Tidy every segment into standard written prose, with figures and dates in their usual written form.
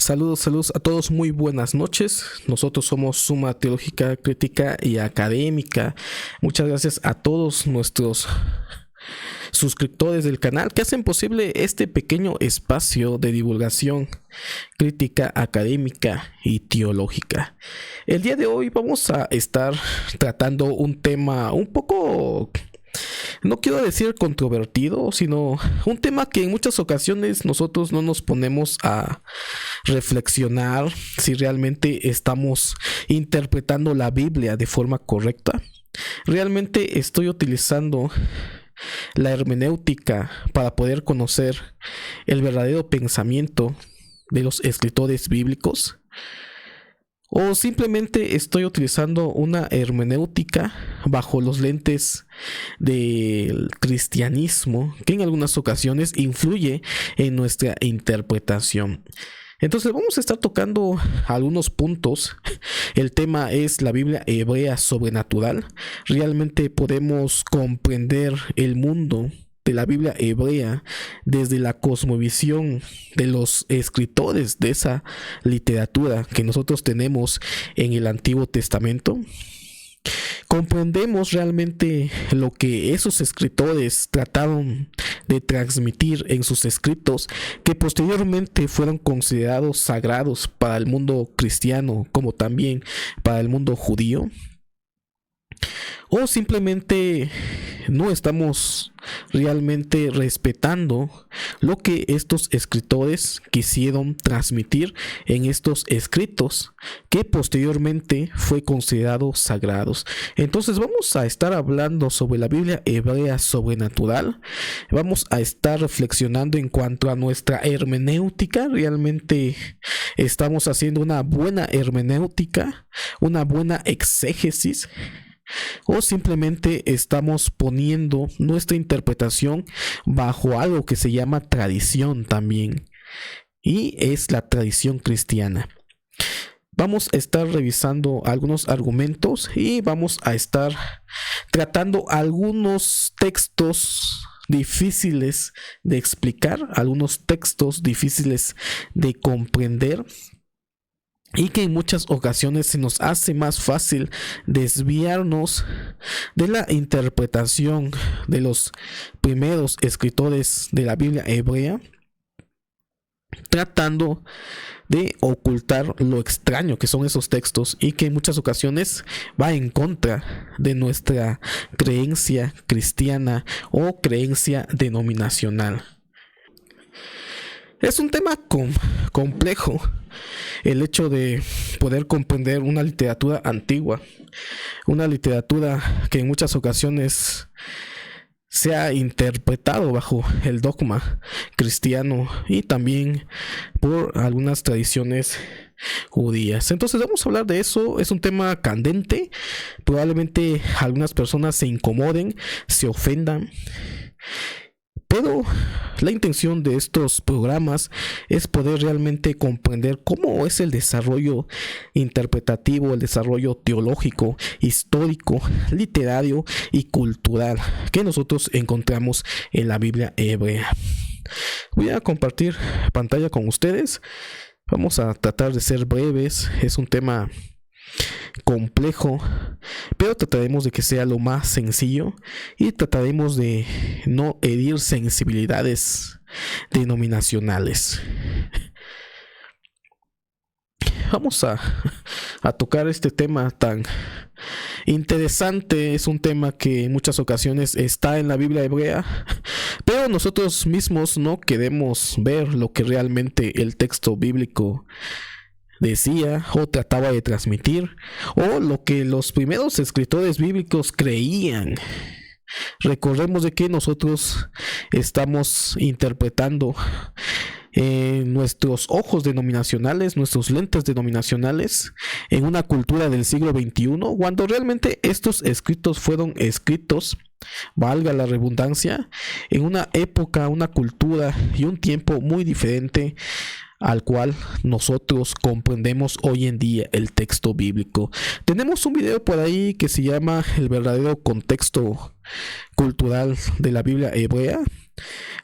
Saludos a todos, muy buenas noches. Nosotros somos Suma Teológica Crítica y Académica. Muchas gracias a todos nuestros suscriptores del canal que hacen posible este pequeño espacio de divulgación crítica, académica y teológica. El día de hoy vamos a estar tratando un tema un poco, no quiero decir controvertido, sino un tema que en muchas ocasiones nosotros no nos ponemos a reflexionar si realmente estamos interpretando la Biblia de forma correcta. Realmente estoy utilizando la hermenéutica para poder conocer el verdadero pensamiento de los escritores bíblicos, o simplemente estoy utilizando una hermenéutica bajo los lentes del cristianismo que en algunas ocasiones influye en nuestra interpretación. Entonces vamos a estar tocando algunos puntos. El tema es la Biblia hebrea sobrenatural. ¿Realmente podemos comprender el mundo de la Biblia hebrea desde la cosmovisión de los escritores de esa literatura que nosotros tenemos en el Antiguo Testamento? ¿Comprendemos realmente lo que esos escritores trataron de transmitir en sus escritos, que posteriormente fueron considerados sagrados para el mundo cristiano como también para el mundo judío? ¿O simplemente no estamos realmente respetando lo que estos escritores quisieron transmitir en estos escritos que posteriormente fue considerado sagrados? Entonces vamos a estar hablando sobre la Biblia hebrea sobrenatural. Vamos a estar reflexionando en cuanto a nuestra hermenéutica. ¿Realmente estamos haciendo una buena hermenéutica, una buena exégesis? ¿O simplemente estamos poniendo nuestra interpretación bajo algo que se llama tradición también? Y es la tradición cristiana. Vamos a estar revisando algunos argumentos y vamos a estar tratando algunos textos difíciles de explicar, algunos textos difíciles de comprender, y que en muchas ocasiones se nos hace más fácil desviarnos de la interpretación de los primeros escritores de la Biblia hebrea, tratando de ocultar lo extraño que son esos textos, y que en muchas ocasiones va en contra de nuestra creencia cristiana o creencia denominacional. Es un tema complejo el hecho de poder comprender una literatura antigua, una literatura que en muchas ocasiones se ha interpretado bajo el dogma cristiano y también por algunas tradiciones judías. Entonces vamos a hablar de eso. Es un tema candente. Probablemente algunas personas se incomoden, se ofendan, pero la intención de estos programas es poder realmente comprender cómo es el desarrollo interpretativo, el desarrollo teológico, histórico, literario y cultural que nosotros encontramos en la Biblia hebrea. Voy a compartir pantalla con ustedes. Vamos a tratar de ser breves. Es un tema complejo, pero trataremos de que sea lo más sencillo y trataremos de no herir sensibilidades denominacionales. Vamos a tocar este tema tan interesante. Es un tema que en muchas ocasiones está en la Biblia hebrea, pero nosotros mismos no queremos ver lo que realmente el texto bíblico decía o trataba de transmitir, o lo que los primeros escritores bíblicos creían. Recordemos de que nosotros estamos interpretando nuestros ojos denominacionales, nuestros lentes denominacionales, en una cultura del siglo XXI, cuando realmente estos escritos fueron escritos, valga la redundancia, en una época, una cultura y un tiempo muy diferente al cual nosotros comprendemos hoy en día el texto bíblico. Tenemos un video por ahí que se llama El verdadero contexto cultural de la Biblia hebrea.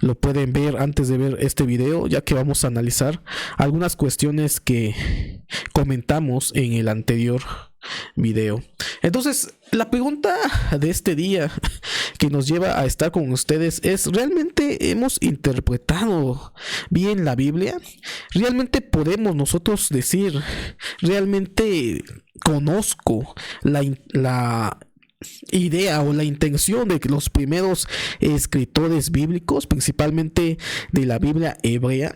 lo pueden ver antes de ver este video, ya que vamos a analizar algunas cuestiones que comentamos en el anterior video. Entonces, la pregunta de este día que nos lleva a estar con ustedes es: ¿realmente hemos interpretado bien la Biblia? ¿Realmente podemos nosotros decir, realmente conozco la idea o la intención de los primeros escritores bíblicos, principalmente de la Biblia hebrea?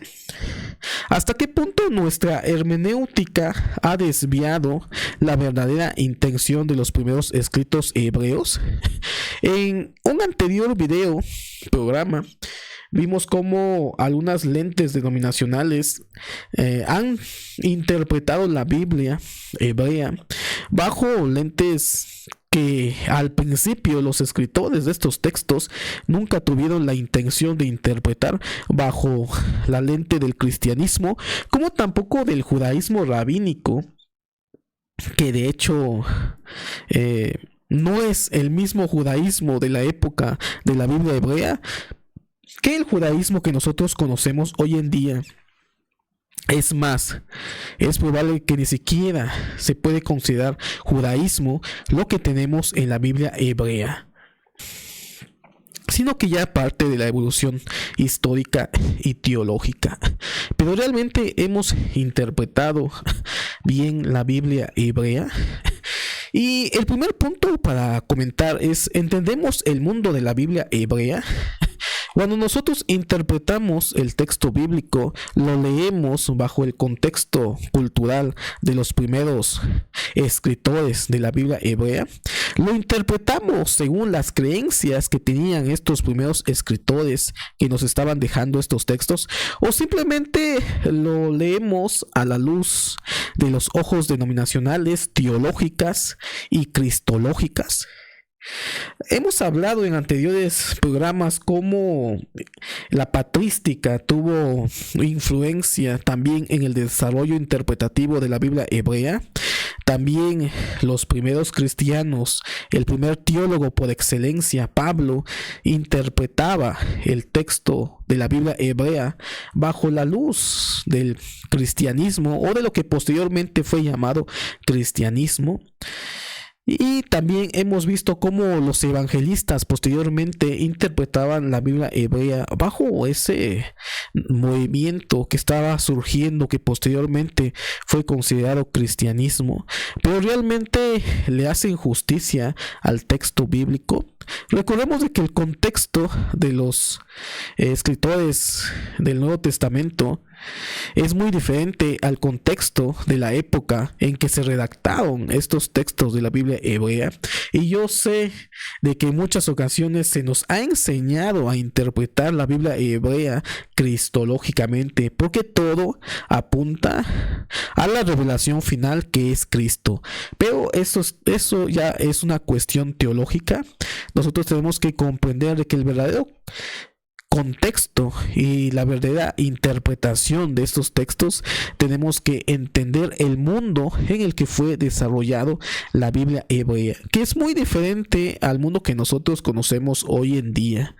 ¿Hasta qué punto nuestra hermenéutica ha desviado la verdadera intención de los primeros escritos hebreos? En un anterior programa, vimos cómo algunas lentes denominacionales han interpretado la Biblia hebrea bajo lentes que al principio los escritores de estos textos nunca tuvieron la intención de interpretar bajo la lente del cristianismo, como tampoco del judaísmo rabínico, que de hecho no es el mismo judaísmo de la época de la Biblia hebrea que el judaísmo que nosotros conocemos hoy en día. Es más, es probable que ni siquiera se puede considerar judaísmo lo que tenemos en la Biblia hebrea, sino que ya parte de la evolución histórica y teológica. Pero ¿realmente hemos interpretado bien la Biblia hebrea? Y el primer punto para comentar es: ¿entendemos el mundo de la Biblia hebrea? Cuando nosotros interpretamos el texto bíblico, lo leemos bajo el contexto cultural de los primeros escritores de la Biblia hebrea, lo interpretamos según las creencias que tenían estos primeros escritores que nos estaban dejando estos textos, o simplemente lo leemos a la luz de los ojos denominacionales, teológicas y cristológicas. Hemos hablado en anteriores programas cómo la patrística tuvo influencia también en el desarrollo interpretativo de la Biblia hebrea. También los primeros cristianos, el primer teólogo por excelencia, Pablo, interpretaba el texto de la Biblia hebrea bajo la luz del cristianismo, o de lo que posteriormente fue llamado cristianismo. Y también hemos visto cómo los evangelistas posteriormente interpretaban la Biblia hebrea bajo ese movimiento que estaba surgiendo, que posteriormente fue considerado cristianismo. Pero ¿realmente le hacen justicia al texto bíblico? Recordemos de que el contexto de los escritores del Nuevo Testamento es muy diferente al contexto de la época en que se redactaron estos textos de la Biblia hebrea. Y yo sé de que en muchas ocasiones se nos ha enseñado a interpretar la Biblia hebrea cristológicamente, porque todo apunta a la revelación final, que es Cristo. Pero eso ya es una cuestión teológica. Nosotros tenemos que comprender de que el verdadero contexto y la verdadera interpretación de estos textos, tenemos que entender el mundo en el que fue desarrollado la Biblia hebrea, que es muy diferente al mundo que nosotros conocemos hoy en día.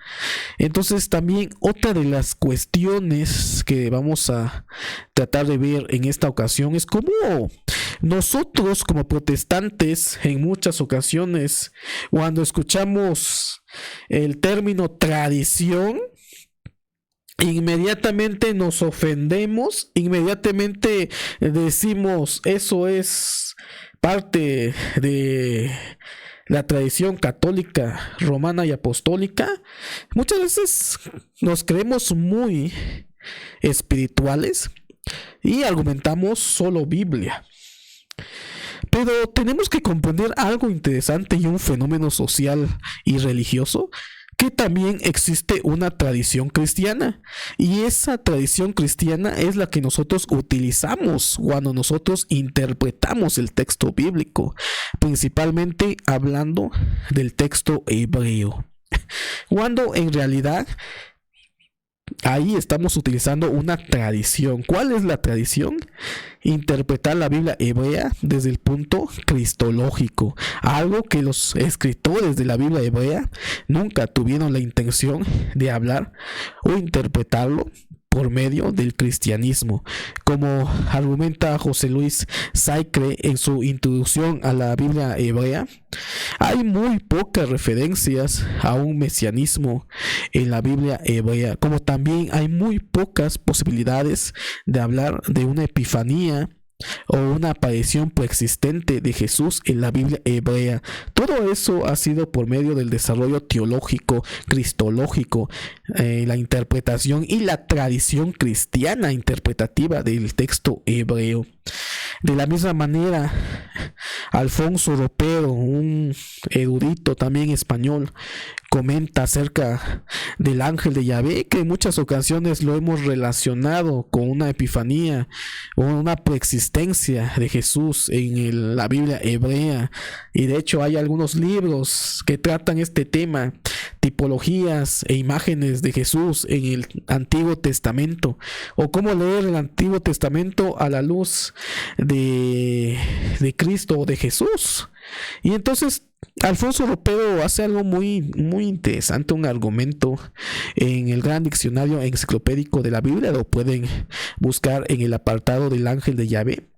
Entonces, también otra de las cuestiones que vamos a tratar de ver en esta ocasión es cómo nosotros como protestantes, en muchas ocasiones, cuando escuchamos el término tradición, inmediatamente nos ofendemos, inmediatamente decimos eso es parte de la tradición católica, romana y apostólica. Muchas veces nos creemos muy espirituales y argumentamos solo Biblia. Pero tenemos que comprender algo interesante y un fenómeno social y religioso, que también existe una tradición cristiana, y esa tradición cristiana es la que nosotros utilizamos cuando nosotros interpretamos el texto bíblico, principalmente hablando del texto hebreo, cuando en realidad ahí estamos utilizando una tradición. ¿Cuál es la tradición? Interpretar la Biblia hebrea desde el punto cristológico, algo que los escritores de la Biblia hebrea nunca tuvieron la intención de hablar o interpretarlo por medio del cristianismo. Como argumenta José Luis Saicre en su introducción a la Biblia hebrea, hay muy pocas referencias a un mesianismo en la Biblia hebrea, como también hay muy pocas posibilidades de hablar de una epifanía o una aparición preexistente de Jesús en la Biblia hebrea. Todo eso ha sido por medio del desarrollo teológico, cristológico, la interpretación y la tradición cristiana interpretativa del texto hebreo. De la misma manera, Alfonso Ropero, un erudito también español, comenta acerca del ángel de Yahvé, que en muchas ocasiones lo hemos relacionado con una epifanía o una preexistencia de Jesús en la Biblia hebrea, y de hecho hay algunos libros que tratan este tema, tipologías e imágenes de Jesús en el Antiguo Testamento, o cómo leer el Antiguo Testamento a la luz de Cristo o de Jesús. Y entonces Alfonso Ropero hace algo muy interesante, un argumento en el Gran Diccionario Enciclopédico de la Biblia. Lo pueden buscar en el apartado del ángel de Yahvé,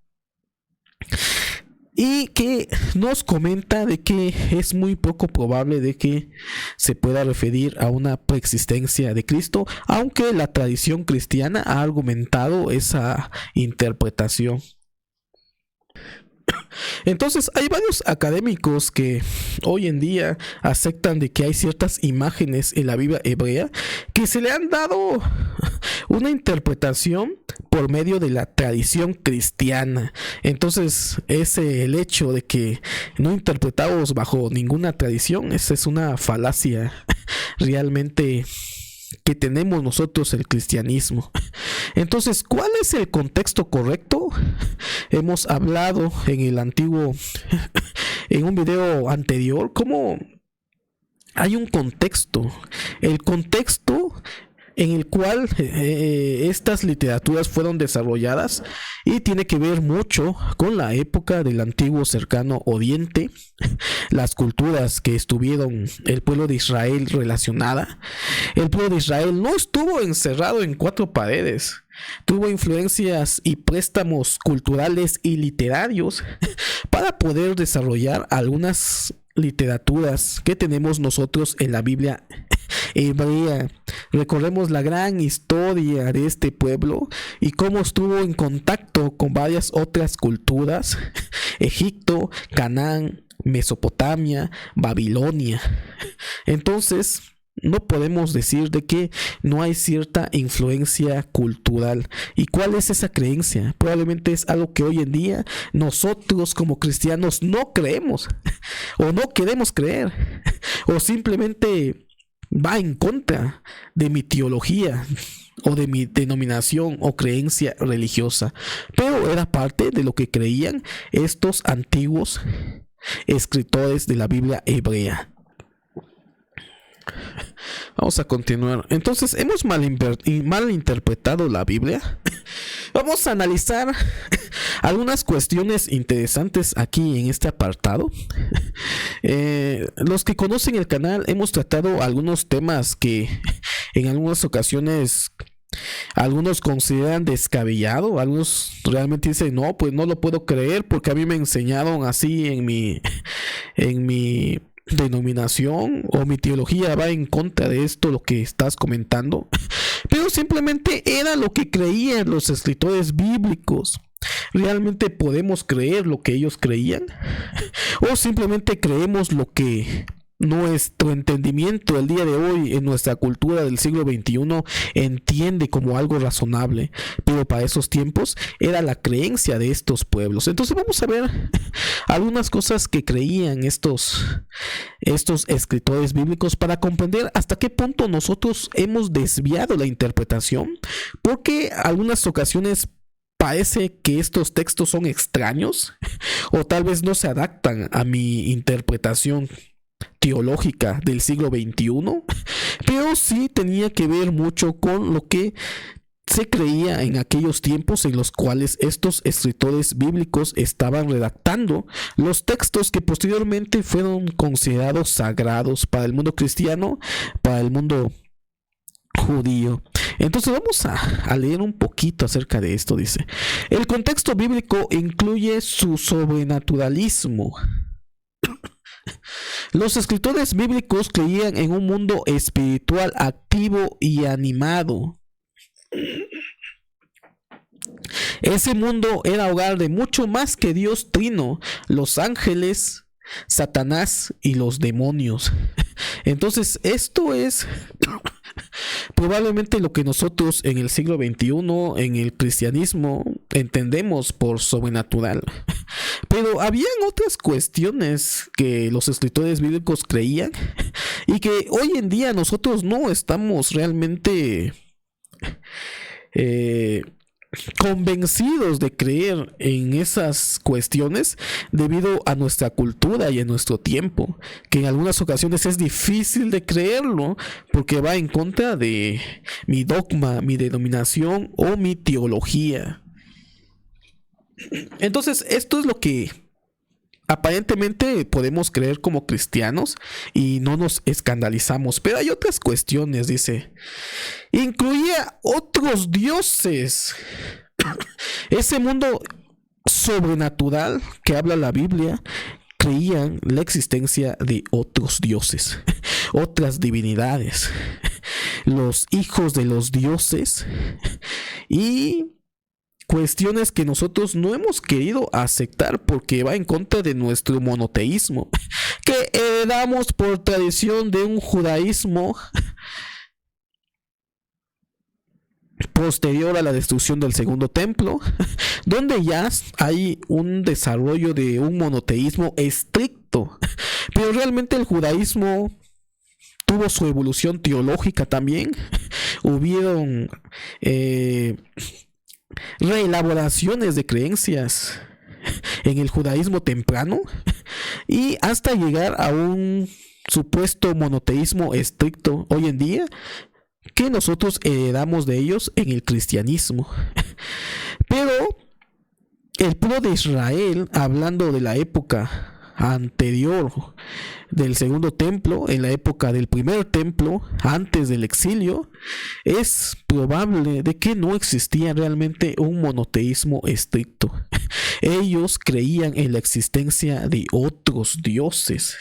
y que nos comenta de que es muy poco probable de que se pueda referir a una preexistencia de Cristo, aunque la tradición cristiana ha argumentado esa interpretación. Entonces hay varios académicos que hoy en día aceptan de que hay ciertas imágenes en la Biblia hebrea que se le han dado una interpretación por medio de la tradición cristiana. Entonces el hecho de que no interpretamos bajo ninguna tradición, esa es una falacia realmente que tenemos nosotros, el cristianismo. Entonces, ¿cuál es el contexto correcto? Hemos hablado en un video anterior, cómo hay un contexto. El contexto en el cual estas literaturas fueron desarrolladas, y tiene que ver mucho con la época del antiguo cercano oriente, las culturas que estuvieron el pueblo de Israel relacionada. El pueblo de Israel no estuvo encerrado en cuatro paredes, tuvo influencias y préstamos culturales y literarios para poder desarrollar algunas literaturas que tenemos nosotros en la Biblia hebrea. Recorremos la gran historia de este pueblo y cómo estuvo en contacto con varias otras culturas: Egipto, Canaán, Mesopotamia, Babilonia. Entonces no podemos decir de que no hay cierta influencia cultural. ¿Y cuál es esa creencia? Probablemente es algo que hoy en día nosotros como cristianos no creemos o no queremos creer, o simplemente va en contra de mi teología o de mi denominación o creencia religiosa, pero era parte de lo que creían estos antiguos escritores de la Biblia hebrea. Vamos a continuar. Entonces, hemos malinterpretado la Biblia. Vamos a analizar algunas cuestiones interesantes aquí en este apartado. Los que conocen el canal, hemos tratado algunos temas que en algunas ocasiones algunos consideran descabellado. Algunos realmente dicen, no, pues no lo puedo creer porque a mí me enseñaron así en mi denominación, o mi teología va en contra de esto, lo que estás comentando. Pero simplemente era lo que creían los escritores bíblicos. ¿Realmente podemos creer lo que ellos creían? ¿O simplemente creemos lo que nuestro entendimiento el día de hoy en nuestra cultura del siglo XXI entiende como algo razonable? Pero para esos tiempos era la creencia de estos pueblos. Entonces vamos a ver algunas cosas que creían estos escritores bíblicos para comprender hasta qué punto nosotros hemos desviado la interpretación, porque algunas ocasiones parece que estos textos son extraños o tal vez no se adaptan a mi interpretación teológica del siglo XXI, pero sí tenía que ver mucho con lo que se creía en aquellos tiempos en los cuales estos escritores bíblicos estaban redactando los textos que posteriormente fueron considerados sagrados para el mundo cristiano, para el mundo judío. Entonces vamos a leer un poquito acerca de esto. Dice: el contexto bíblico incluye su sobrenaturalismo. Los escritores bíblicos creían en un mundo espiritual activo y animado. Ese mundo era hogar de mucho más que Dios Trino, los ángeles, Satanás y los demonios. Entonces esto es probablemente lo que nosotros en el siglo XXI, en el cristianismo, entendemos por sobrenatural. Pero habían otras cuestiones que los escritores bíblicos creían y que hoy en día nosotros no estamos realmente convencidos de creer en esas cuestiones debido a nuestra cultura y a nuestro tiempo, que en algunas ocasiones es difícil de creerlo porque va en contra de mi dogma, mi denominación o mi teología. Entonces esto es lo que aparentemente podemos creer como cristianos y no nos escandalizamos, pero hay otras cuestiones. Dice: incluía otros dioses. Ese mundo sobrenatural que habla la Biblia creían la existencia de otros dioses, otras divinidades, los hijos de los dioses y cuestiones que nosotros no hemos querido aceptar porque va en contra de nuestro monoteísmo, que heredamos por tradición de un judaísmo posterior a la destrucción del segundo templo, donde ya hay un desarrollo de un monoteísmo estricto. Pero realmente el judaísmo tuvo su evolución teológica también. Hubieron reelaboraciones de creencias en el judaísmo temprano y hasta llegar a un supuesto monoteísmo estricto hoy en día que nosotros heredamos de ellos en el cristianismo. Pero el pueblo de Israel, hablando de la época anterior del segundo templo, en la época del primer templo, antes del exilio, es probable de que no existía realmente un monoteísmo estricto. Ellos creían en la existencia de otros dioses.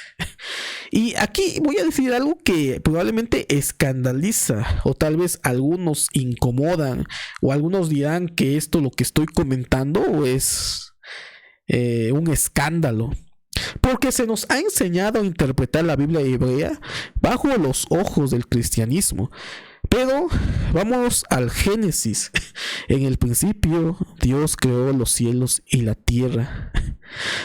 Y aquí voy a decir algo que probablemente escandaliza, o tal vez algunos incomodan, o algunos dirán que esto lo que estoy comentando es un escándalo. Porque se nos ha enseñado a interpretar la Biblia hebrea bajo los ojos del cristianismo. Pero vamos al Génesis. En el principio Dios creó los cielos y la tierra,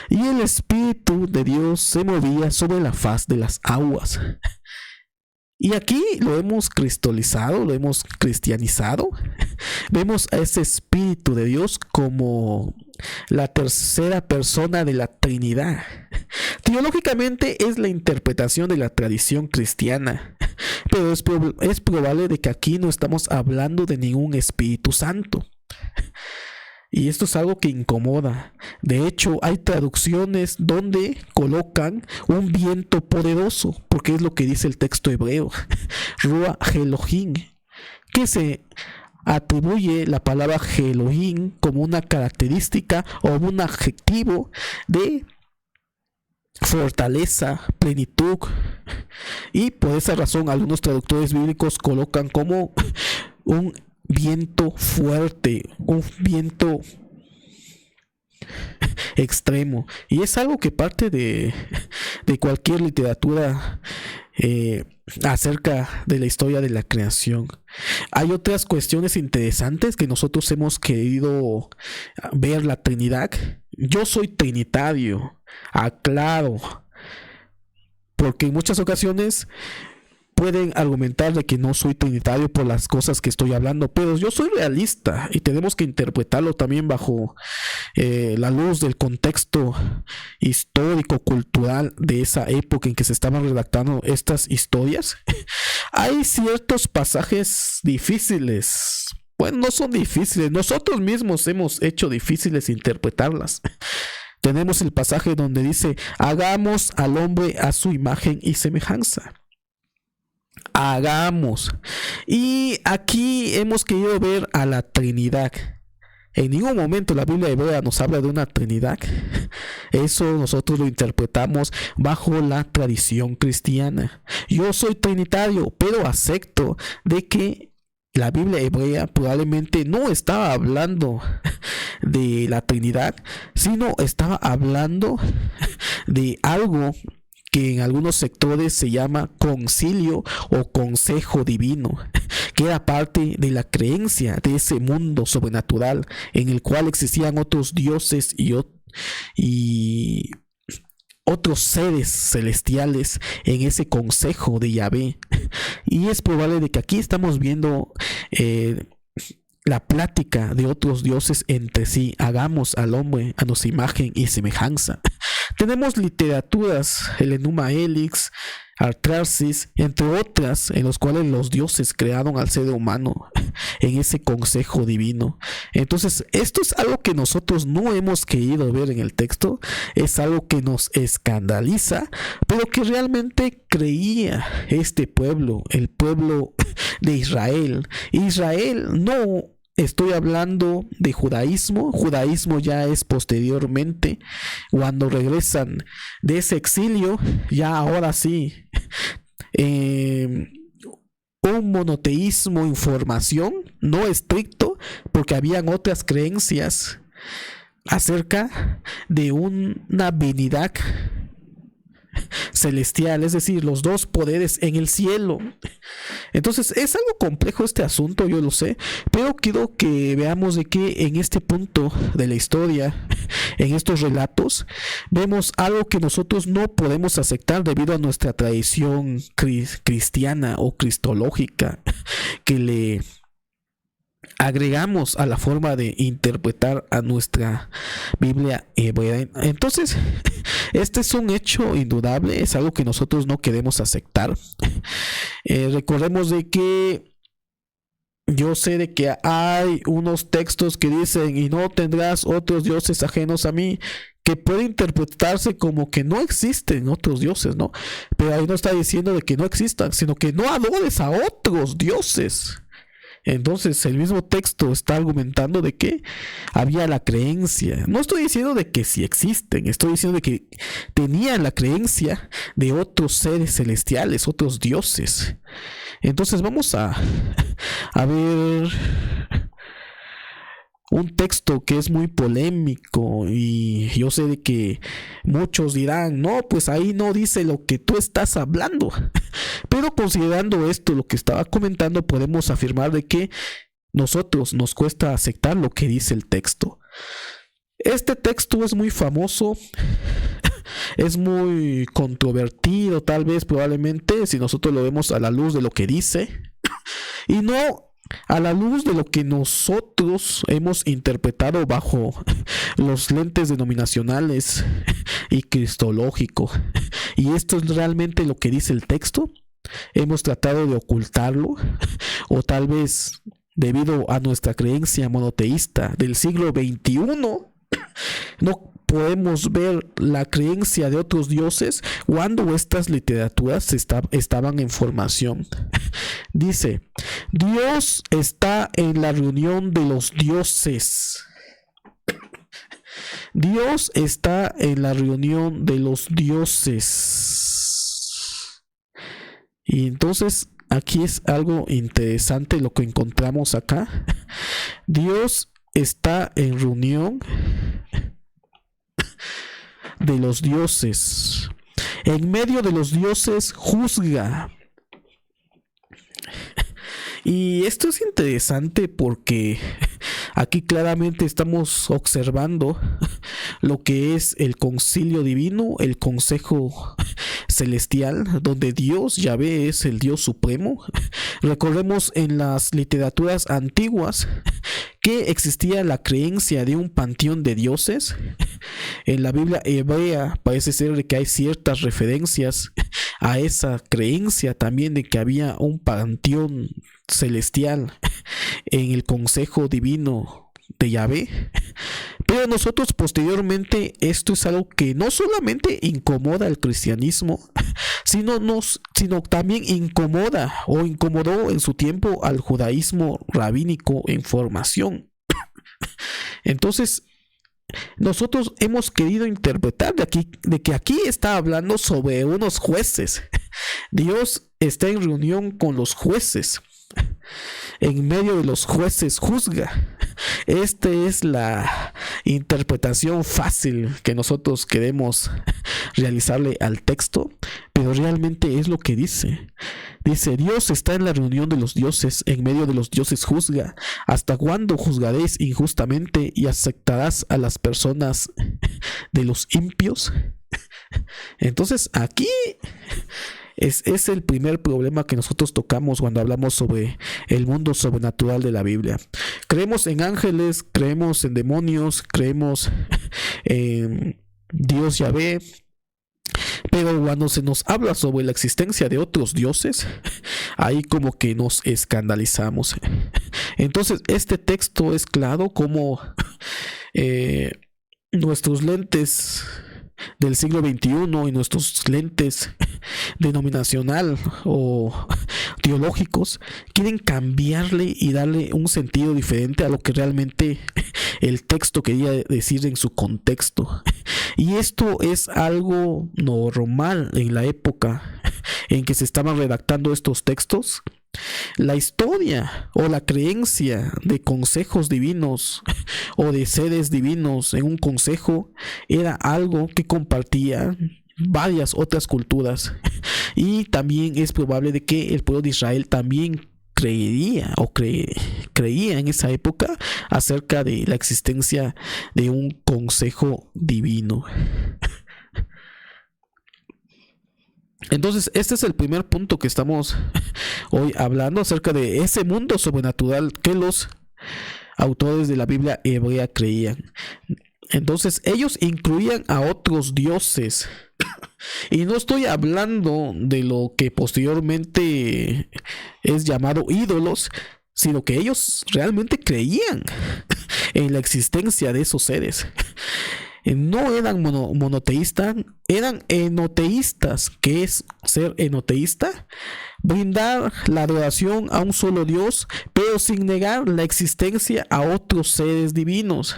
y el Espíritu de Dios se movía sobre la faz de las aguas. Y aquí lo hemos cristalizado, lo hemos cristianizado. Vemos a ese Espíritu de Dios como la tercera persona de la Trinidad. Teológicamente es la interpretación de la tradición cristiana, pero es probable de que aquí no estamos hablando de ningún Espíritu Santo. Y esto es algo que incomoda. De hecho, hay traducciones donde colocan un viento poderoso, porque es lo que dice el texto hebreo, Ruach Elohim, que se atribuye la palabra Elohim como una característica o un adjetivo de fortaleza, plenitud. Y por esa razón algunos traductores bíblicos colocan como un viento fuerte, un viento extremo. Y es algo que parte de cualquier literatura acerca de la historia de la creación. Hay otras cuestiones interesantes que nosotros hemos querido ver la Trinidad. Yo soy trinitario, aclaro, porque en muchas ocasiones pueden argumentar de que no soy trinitario por las cosas que estoy hablando, pero yo soy realista y tenemos que interpretarlo también bajo la luz del contexto histórico, cultural de esa época en que se estaban redactando estas historias. Hay ciertos pasajes difíciles. Bueno, no son difíciles, nosotros mismos hemos hecho difíciles interpretarlas. Tenemos el pasaje donde dice: hagamos al hombre a su imagen y semejanza. Hagamos. Y aquí hemos querido ver a la Trinidad. En ningún momento la Biblia hebrea nos habla de una Trinidad. Eso nosotros lo interpretamos bajo la tradición cristiana. Yo soy trinitario, pero acepto de que la Biblia hebrea probablemente no estaba hablando de la Trinidad, sino estaba hablando de algo que en algunos sectores se llama concilio o consejo divino, que era parte de la creencia de ese mundo sobrenatural en el cual existían otros dioses y otros seres celestiales en ese consejo de Yahvé. Y es probable de que aquí estamos viendo la plática de otros dioses entre sí. Hagamos al hombre a nuestra imagen y semejanza. Tenemos literaturas, el Enuma Elix, Artaxerxes, entre otras, en los cuales los dioses crearon al ser humano en ese consejo divino. Entonces, esto es algo que nosotros no hemos querido ver en el texto, es algo que nos escandaliza, pero que realmente creía este pueblo, el pueblo de Israel. Israel no... Estoy hablando de judaísmo. Judaísmo ya es posteriormente, cuando regresan de ese exilio, ya ahora sí, un monoteísmo en formación, no estricto, porque habían otras creencias acerca de una divinidad celestial, es decir, los dos poderes en el cielo. Entonces es algo complejo este asunto, yo lo sé, pero quiero que veamos de que en este punto de la historia, en estos relatos, vemos algo que nosotros no podemos aceptar debido a nuestra tradición cristiana o cristológica que le agregamos a la forma de interpretar a nuestra Biblia hebrea. Entonces, este es un hecho indudable, es algo que nosotros no queremos aceptar. Recordemos de que yo sé de que hay unos textos que dicen: y no tendrás otros dioses ajenos a mí, que puede interpretarse como que no existen otros dioses, ¿no? Pero ahí no está diciendo de que no existan, sino que no adores a otros dioses. Entonces el mismo texto está argumentando de que había la creencia. No estoy diciendo de que sí existen, estoy diciendo de que tenían la creencia de otros seres celestiales, otros dioses. Entonces vamos a ver un texto que es muy polémico, y yo sé de que muchos dirán: no, pues ahí no dice lo que tú estás hablando. Pero considerando esto, lo que estaba comentando, podemos afirmar de que nosotros nos cuesta aceptar lo que dice el texto. Este texto es muy famoso, es muy controvertido, tal vez, probablemente, si nosotros lo vemos a la luz de lo que dice, y no a la luz de lo que nosotros hemos interpretado bajo los lentes denominacionales y cristológicos. Y esto es realmente lo que dice el texto. Hemos tratado de ocultarlo, o tal vez debido a nuestra creencia monoteísta del siglo XXI no podemos ver la creencia de otros dioses cuando estas literaturas estaban en formación. Dice: Dios está en la reunión de los dioses. Dios está en la reunión de los dioses. Y entonces aquí es algo interesante lo que encontramos acá. Dios está en reunión de los dioses. En medio de los dioses juzga. Y esto es interesante porque aquí claramente estamos observando lo que es el concilio divino, el consejo celestial, donde Dios Yahvé es el Dios supremo. Recordemos en las literaturas antiguas que existía la creencia de un panteón de dioses. En la Biblia hebrea parece ser de que hay ciertas referencias a esa creencia también, de que había un panteón celestial en el consejo divino de Yahvé. Pero nosotros posteriormente, esto es algo que no solamente incomoda al cristianismo, sino también incomoda o incomodó en su tiempo al judaísmo rabínico en formación. Entonces, nosotros hemos querido interpretar de que aquí está hablando sobre unos jueces. Dios está en reunión con los jueces. En medio de los jueces juzga. Esta es la interpretación fácil que nosotros queremos realizarle al texto, pero realmente es lo que dice. Dice: Dios está en la reunión de los dioses, en medio de los dioses juzga. ¿Hasta cuándo juzgaréis injustamente y aceptarás a las personas de los impios? Entonces aquí es el primer problema que nosotros tocamos cuando hablamos sobre el mundo sobrenatural de la Biblia. Creemos en ángeles, creemos en demonios, creemos en Dios Yahvé, pero cuando se nos habla sobre la existencia de otros dioses, ahí como que nos escandalizamos. Entonces este texto es claro como nuestros lentes del siglo XXI y nuestros lentes denominacional o teológicos quieren cambiarle y darle un sentido diferente a lo que realmente el texto quería decir en su contexto. Y esto es algo normal en la época en que se estaban redactando estos textos. La historia o la creencia de consejos divinos o de seres divinos en un consejo era algo que compartían varias otras culturas, y también es probable de que el pueblo de Israel también creía en esa época acerca de la existencia de un consejo divino. Entonces este es el primer punto que estamos hoy hablando, acerca de ese mundo sobrenatural que los autores de la Biblia hebrea creían. Entonces ellos incluían a otros dioses, y no estoy hablando de lo que posteriormente es llamado ídolos, sino que ellos realmente creían en la existencia de esos seres. No eran monoteístas, eran enoteístas. ¿Qué es ser enoteísta? Brindar la adoración a un solo Dios, pero sin negar la existencia a otros seres divinos.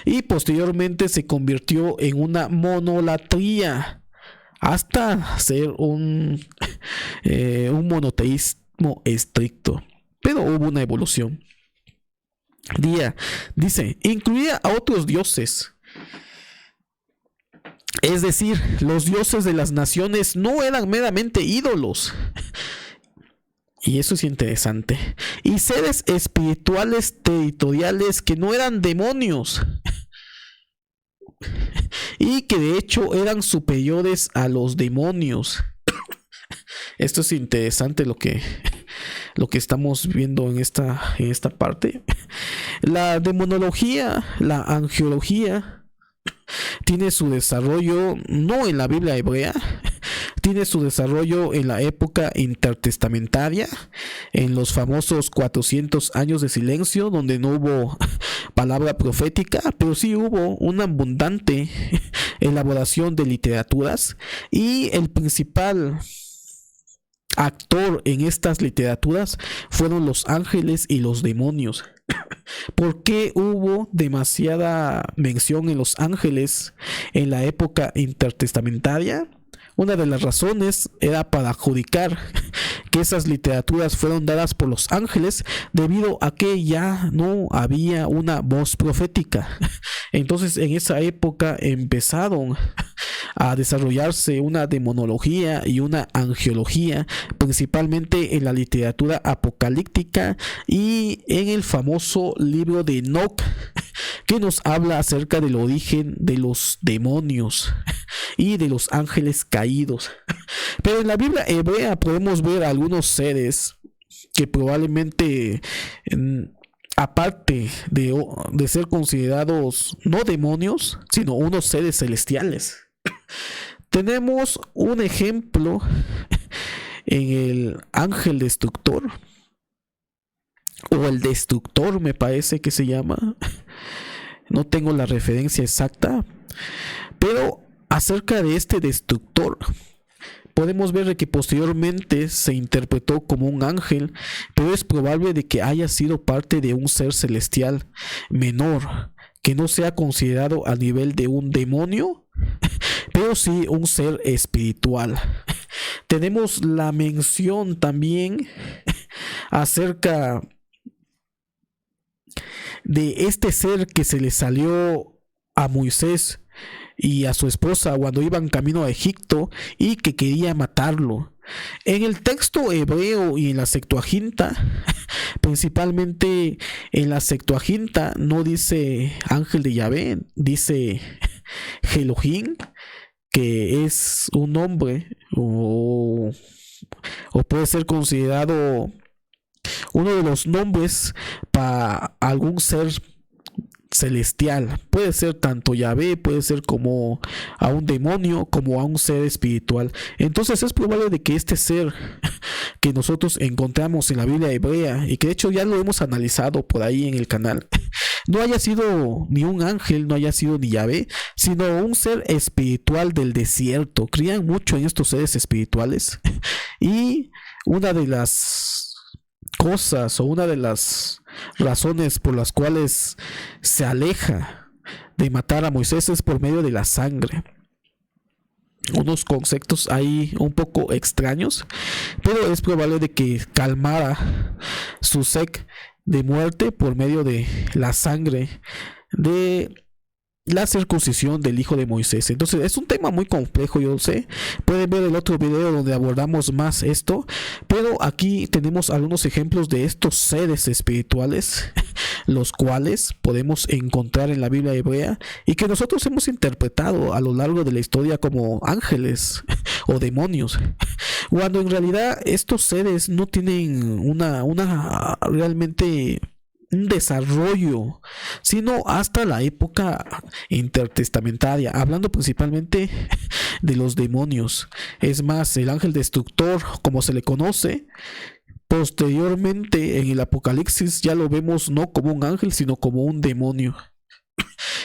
Y posteriormente se convirtió en una monolatría hasta ser un monoteísmo estricto. Pero hubo una evolución. Dice, incluía a otros dioses. Es decir, los dioses de las naciones no eran meramente ídolos. Y eso es interesante. Y seres espirituales territoriales que no eran demonios. Y que de hecho eran superiores a los demonios. Esto es interesante lo que estamos viendo en esta parte. La demonología, la angelología, tiene su desarrollo no en la Biblia hebrea, tiene su desarrollo en la época intertestamentaria, en los famosos 400 años de silencio, donde no hubo palabra profética, pero sí hubo una abundante elaboración de literaturas, y el principal actor en estas literaturas fueron los ángeles y los demonios. ¿Por qué hubo demasiada mención en los ángeles en la época intertestamentaria? Una de las razones era para adjudicar que esas literaturas fueron dadas por los ángeles, debido a que ya no había una voz profética. Entonces en esa época empezaron a desarrollarse una demonología y una angelología, principalmente en la literatura apocalíptica y en el famoso libro de Enoch, que nos habla acerca del origen de los demonios y de los ángeles caídos. Pero en la Biblia hebrea podemos ver algunos seres que probablemente, aparte de ser considerados no demonios, sino unos seres celestiales. Tenemos un ejemplo en el ángel destructor, o el destructor me parece que se llama. No tengo la referencia exacta, pero acerca de este destructor podemos ver que posteriormente se interpretó como un ángel, pero es probable de que haya sido parte de un ser celestial menor, que no sea considerado a nivel de un demonio, pero sí un ser espiritual. Tenemos la mención también acerca de este ser que se le salió a Moisés y a su esposa cuando iban camino a Egipto y que quería matarlo. En el texto hebreo y en la Septuaginta, principalmente en la Septuaginta, no dice ángel de Yahvé, dice Elohim, que es un nombre o puede ser considerado uno de los nombres para algún ser celestial. Puede ser tanto Yahvé, puede ser como a un demonio, como a un ser espiritual. Entonces es probable de que este ser que nosotros encontramos en la Biblia hebrea, y que de hecho ya lo hemos analizado por ahí en el canal, no haya sido ni un ángel, no haya sido ni Yahvé, sino un ser espiritual del desierto. Creían mucho en estos seres espirituales, y una de las cosas o una de las razones por las cuales se aleja de matar a Moisés es por medio de la sangre. Unos conceptos ahí un poco extraños, pero es probable de que calmara su sed de muerte por medio de la sangre de la circuncisión del hijo de Moisés. Entonces es un tema muy complejo, yo sé. Pueden ver el otro video donde abordamos más esto, pero aquí tenemos algunos ejemplos de estos seres espirituales los cuales podemos encontrar en la Biblia hebrea y que nosotros hemos interpretado a lo largo de la historia como ángeles o demonios, cuando en realidad estos seres no tienen una realmente un desarrollo, sino hasta la época intertestamentaria, hablando principalmente de los demonios. Es más, el ángel destructor, como se le conoce, posteriormente en el Apocalipsis ya lo vemos no como un ángel, sino como un demonio.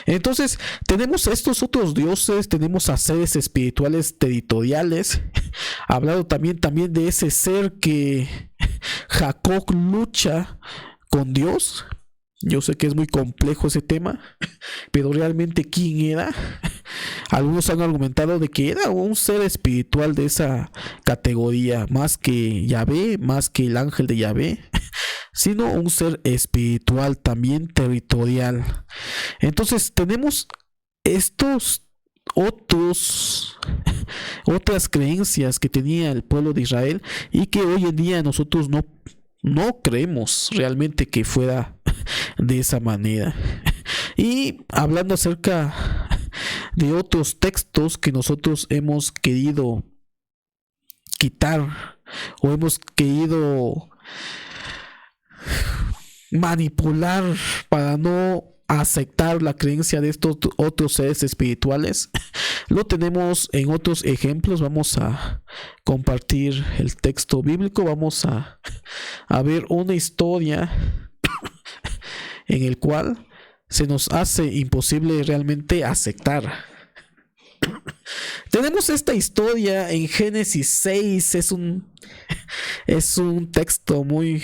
Entonces tenemos estos otros dioses, tenemos a seres espirituales territoriales, hablado también de ese ser que Jacob lucha con Dios. Yo sé que es muy complejo ese tema, pero realmente ¿quién era? Algunos han argumentado de que era un ser espiritual de esa categoría, más que Yahvé, más que el ángel de Yahvé, sino un ser espiritual también territorial. Entonces tenemos estos otras creencias que tenía el pueblo de Israel y que hoy en día nosotros no creemos realmente que fuera de esa manera. Y hablando acerca de otros textos que nosotros hemos querido quitar o hemos querido manipular para no aceptar la creencia de estos otros seres espirituales, lo tenemos en otros ejemplos. Vamos a compartir el texto bíblico, vamos a ver una historia en el cual se nos hace imposible realmente aceptar. Tenemos esta historia en Génesis 6, es un texto muy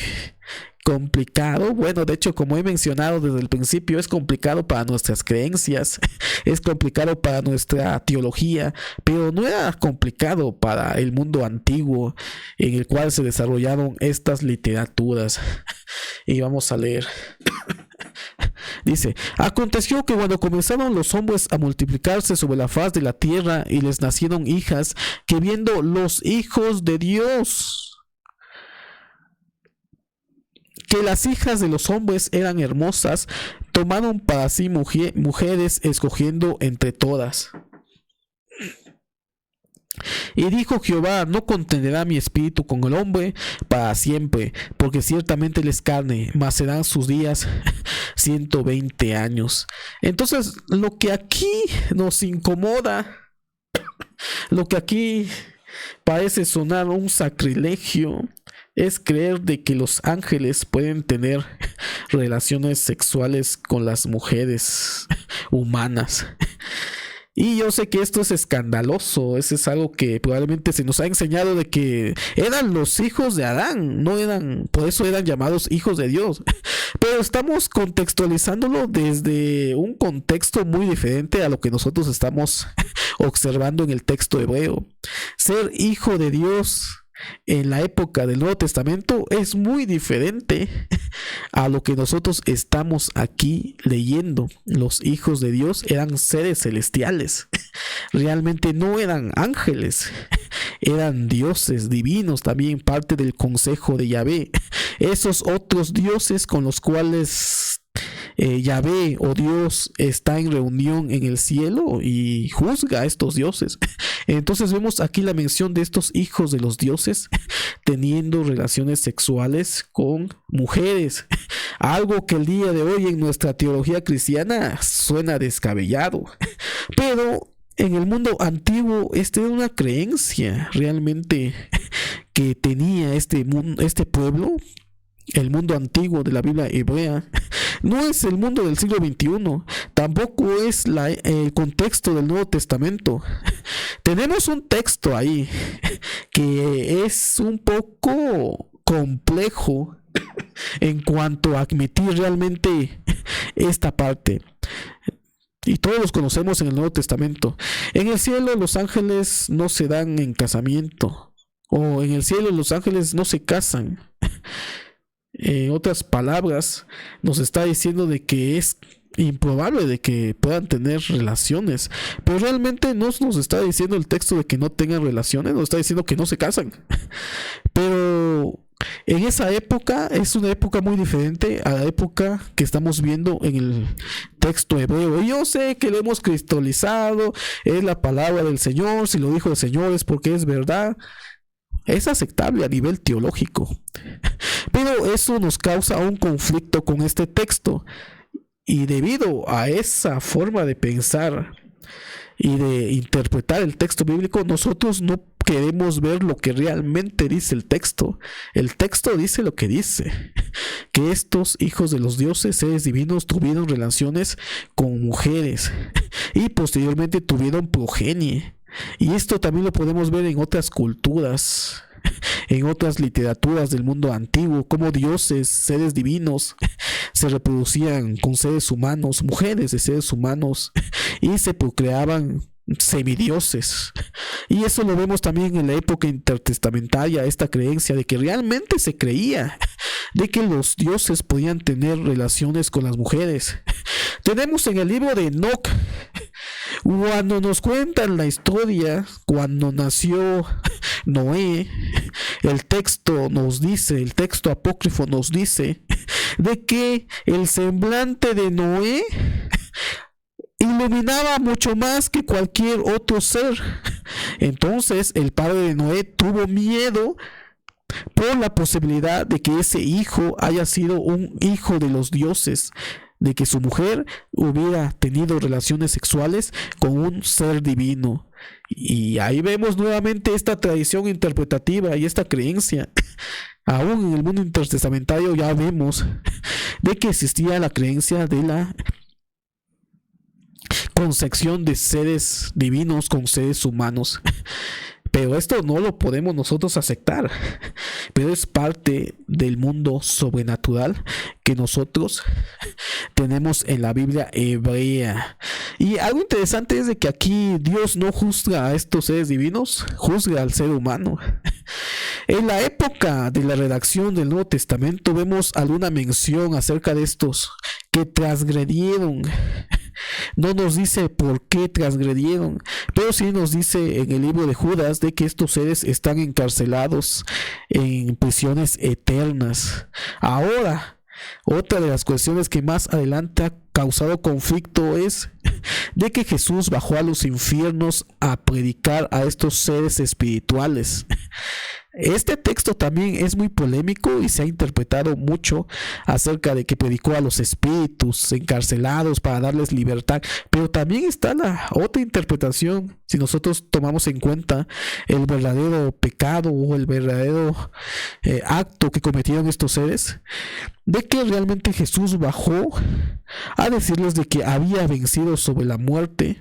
complicado. Bueno, de hecho, como he mencionado desde el principio, es complicado para nuestras creencias, es complicado para nuestra teología, pero no era complicado para el mundo antiguo en el cual se desarrollaron estas literaturas. Y vamos a leer. Dice: aconteció que cuando comenzaron los hombres a multiplicarse sobre la faz de la tierra y les nacieron hijas, que viendo los hijos de Dios que las hijas de los hombres eran hermosas, tomaron para sí mujeres, escogiendo entre todas. Y dijo Jehová: no contenderá mi espíritu con el hombre para siempre, porque ciertamente él es carne, mas serán sus días 120 años. Entonces, lo que aquí nos incomoda, lo que aquí parece sonar un sacrilegio, es creer de que los ángeles pueden tener relaciones sexuales con las mujeres humanas. Y yo sé que esto es escandaloso, eso es algo que probablemente se nos ha enseñado de que eran los hijos de Adán, no eran, por eso eran llamados hijos de Dios. Pero estamos contextualizándolo desde un contexto muy diferente a lo que nosotros estamos observando en el texto hebreo. Ser hijo de Dios en la época del Nuevo Testamento es muy diferente a lo que nosotros estamos aquí leyendo. Los hijos de Dios eran seres celestiales, realmente no eran ángeles, eran dioses divinos, también parte del consejo de Yahvé, esos otros dioses con los cuales Yahvé o Dios está en reunión en el cielo y juzga a estos dioses. Entonces vemos aquí la mención de estos hijos de los dioses teniendo relaciones sexuales con mujeres, algo que el día de hoy en nuestra teología cristiana suena descabellado, pero en el mundo antiguo esta era una creencia realmente que tenía este pueblo. El mundo antiguo de la Biblia hebrea no es el mundo del siglo XXI, tampoco es el contexto del Nuevo Testamento. Tenemos un texto ahí que es un poco complejo en cuanto a admitir realmente esta parte. Y todos los conocemos en el Nuevo Testamento. En el cielo los ángeles no se dan en casamiento, o en el cielo los ángeles no se casan. En otras palabras, nos está diciendo de que es improbable de que puedan tener relaciones, pero realmente no nos está diciendo el texto de que no tengan relaciones, nos está diciendo que no se casan. Pero en esa época es una época muy diferente a la época que estamos viendo en el texto hebreo. Y yo sé que lo hemos cristalizado, es la palabra del Señor, si lo dijo el Señor es porque es verdad. Es aceptable a nivel teológico, pero eso nos causa un conflicto con este texto, y debido a esa forma de pensar y de interpretar el texto bíblico, nosotros no queremos ver lo que realmente dice el texto. El texto dice lo que dice, que estos hijos de los dioses, seres divinos, tuvieron relaciones con mujeres y posteriormente tuvieron progenie. Y esto también lo podemos ver en otras culturas, en otras literaturas del mundo antiguo, como dioses, seres divinos se reproducían con seres humanos, mujeres de seres humanos, y se procreaban semidioses. Y eso lo vemos también en la época intertestamentaria, esta creencia de que realmente se creía de que los dioses podían tener relaciones con las mujeres. Tenemos en el libro de Enoc, cuando nos cuentan la historia, cuando nació Noé, el texto nos dice, el texto apócrifo nos dice de que el semblante de Noé iluminaba mucho más que cualquier otro ser. Entonces el padre de Noé tuvo miedo por la posibilidad de que ese hijo haya sido un hijo de los dioses, de que su mujer hubiera tenido relaciones sexuales con un ser divino. Y ahí vemos nuevamente esta tradición interpretativa y esta creencia. Aún en el mundo intertestamentario ya vemos de que existía la creencia de la concepción de seres divinos con seres humanos. Pero esto no lo podemos nosotros aceptar, pero es parte del mundo sobrenatural que nosotros tenemos en la Biblia hebrea. Y algo interesante es de que aquí Dios no juzga a estos seres divinos, juzga al ser humano. En la época de la redacción del Nuevo Testamento vemos alguna mención acerca de estos que transgredieron. No nos dice por qué transgredieron, pero sí nos dice en el libro de Judas de que estos seres están encarcelados en prisiones eternas. Ahora, Otra de las cuestiones que más adelante ha causado conflicto es de que Jesús bajó a los infiernos a predicar a estos seres espirituales. Este texto también es muy polémico y se ha interpretado mucho acerca de que predicó a los espíritus encarcelados para darles libertad, pero también está la otra interpretación, si nosotros tomamos en cuenta el verdadero pecado o el verdadero acto que cometieron estos seres, de que realmente Jesús bajó a decirles de que había vencido sobre la muerte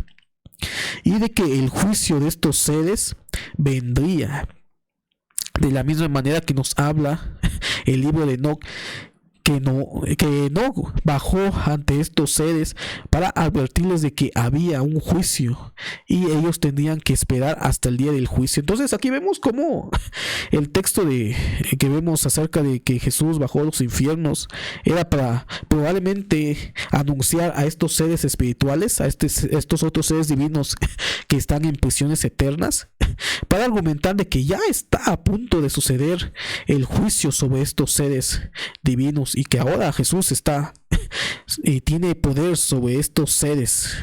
y de que el juicio de estos seres vendría. De la misma manera que nos habla el libro de Enoc, que Enoc bajó ante estos seres para advertirles de que había un juicio y ellos tendrían que esperar hasta el día del juicio. Entonces aquí vemos cómo el texto que vemos acerca de que Jesús bajó a los infiernos era para probablemente anunciar a estos seres espirituales, a estos otros seres divinos que están en prisiones eternas, para argumentar de que ya está a punto de suceder el juicio sobre estos seres divinos y que ahora Jesús está y tiene poder sobre estos seres,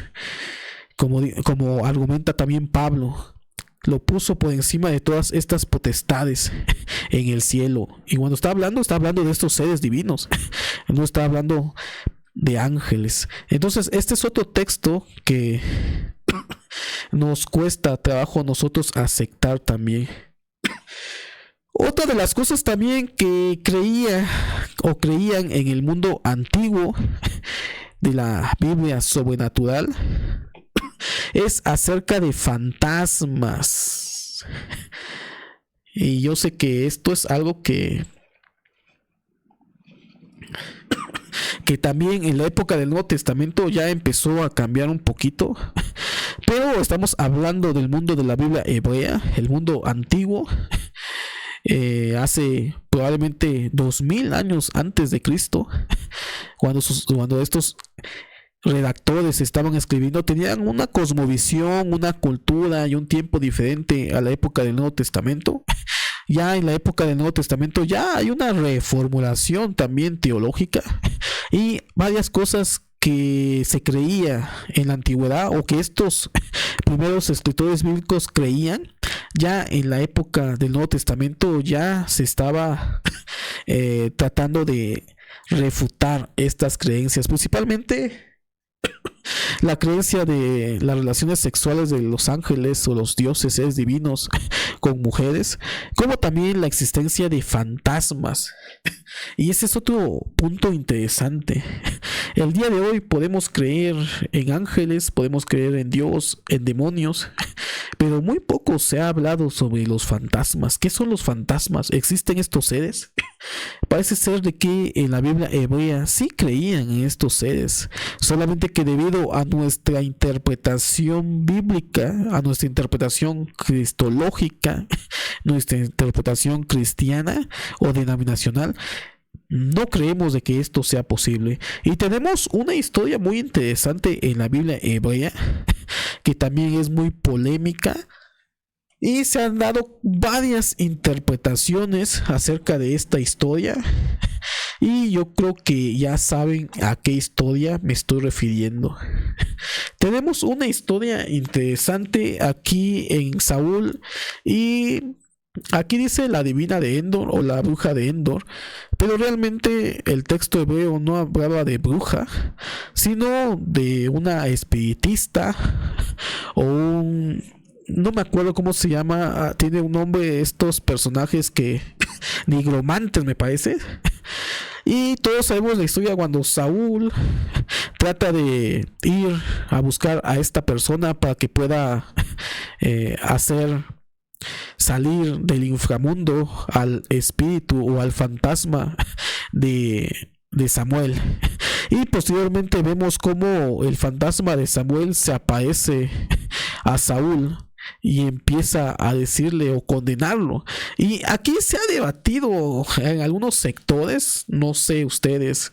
como argumenta también Pablo. Lo puso por encima de todas estas potestades en el cielo. Y cuando está hablando de estos seres divinos, no está hablando de ángeles. Entonces este es otro texto que nos cuesta trabajo a nosotros aceptar también. Otra de las cosas también que creían en el mundo antiguo de la Biblia sobrenatural es acerca de fantasmas. Y yo sé que esto es algo que también en la época del Nuevo Testamento ya empezó a cambiar un poquito, pero estamos hablando del mundo de la Biblia hebrea, el mundo antiguo, hace probablemente 2000 años antes de Cristo, cuando estos redactores estaban escribiendo, tenían una cosmovisión, una cultura y un tiempo diferente a la época del Nuevo Testamento. Ya en la época del Nuevo Testamento ya hay una reformulación también teológica y varias cosas que se creía en la antigüedad o que estos primeros escritores bíblicos creían, ya en la época del Nuevo Testamento ya se estaba tratando de refutar estas creencias, principalmente la creencia de las relaciones sexuales de los ángeles o los dioses, seres divinos con mujeres, como también la existencia de fantasmas. Y ese es otro punto interesante. El día de hoy podemos creer en ángeles, podemos creer en Dios, en demonios, pero muy poco se ha hablado sobre los fantasmas. ¿Qué son los fantasmas? ¿Existen estos seres? Parece ser de que en la Biblia hebrea sí creían en estos seres, solamente que debido a nuestra interpretación bíblica, a nuestra interpretación cristológica, nuestra interpretación cristiana o denominacional, no creemos de que esto sea posible. Y tenemos una historia muy interesante en la Biblia hebrea que también es muy polémica y se han dado varias interpretaciones acerca de esta historia y yo creo que ya saben a qué historia me estoy refiriendo. Tenemos una historia interesante aquí en Saúl y aquí dice la divina de Endor o la bruja de Endor, pero realmente el texto hebreo no hablaba de bruja, sino de una espiritista o no me acuerdo cómo se llama, tiene un nombre estos personajes que nigromantes me parece. Y todos sabemos la historia cuando Saúl trata de ir a buscar a esta persona para que pueda hacer salir del inframundo al espíritu o al fantasma de Samuel. Y posteriormente vemos cómo el fantasma de Samuel se aparece a Saúl y empieza a decirle o condenarlo. Y aquí se ha debatido en algunos sectores, no sé ustedes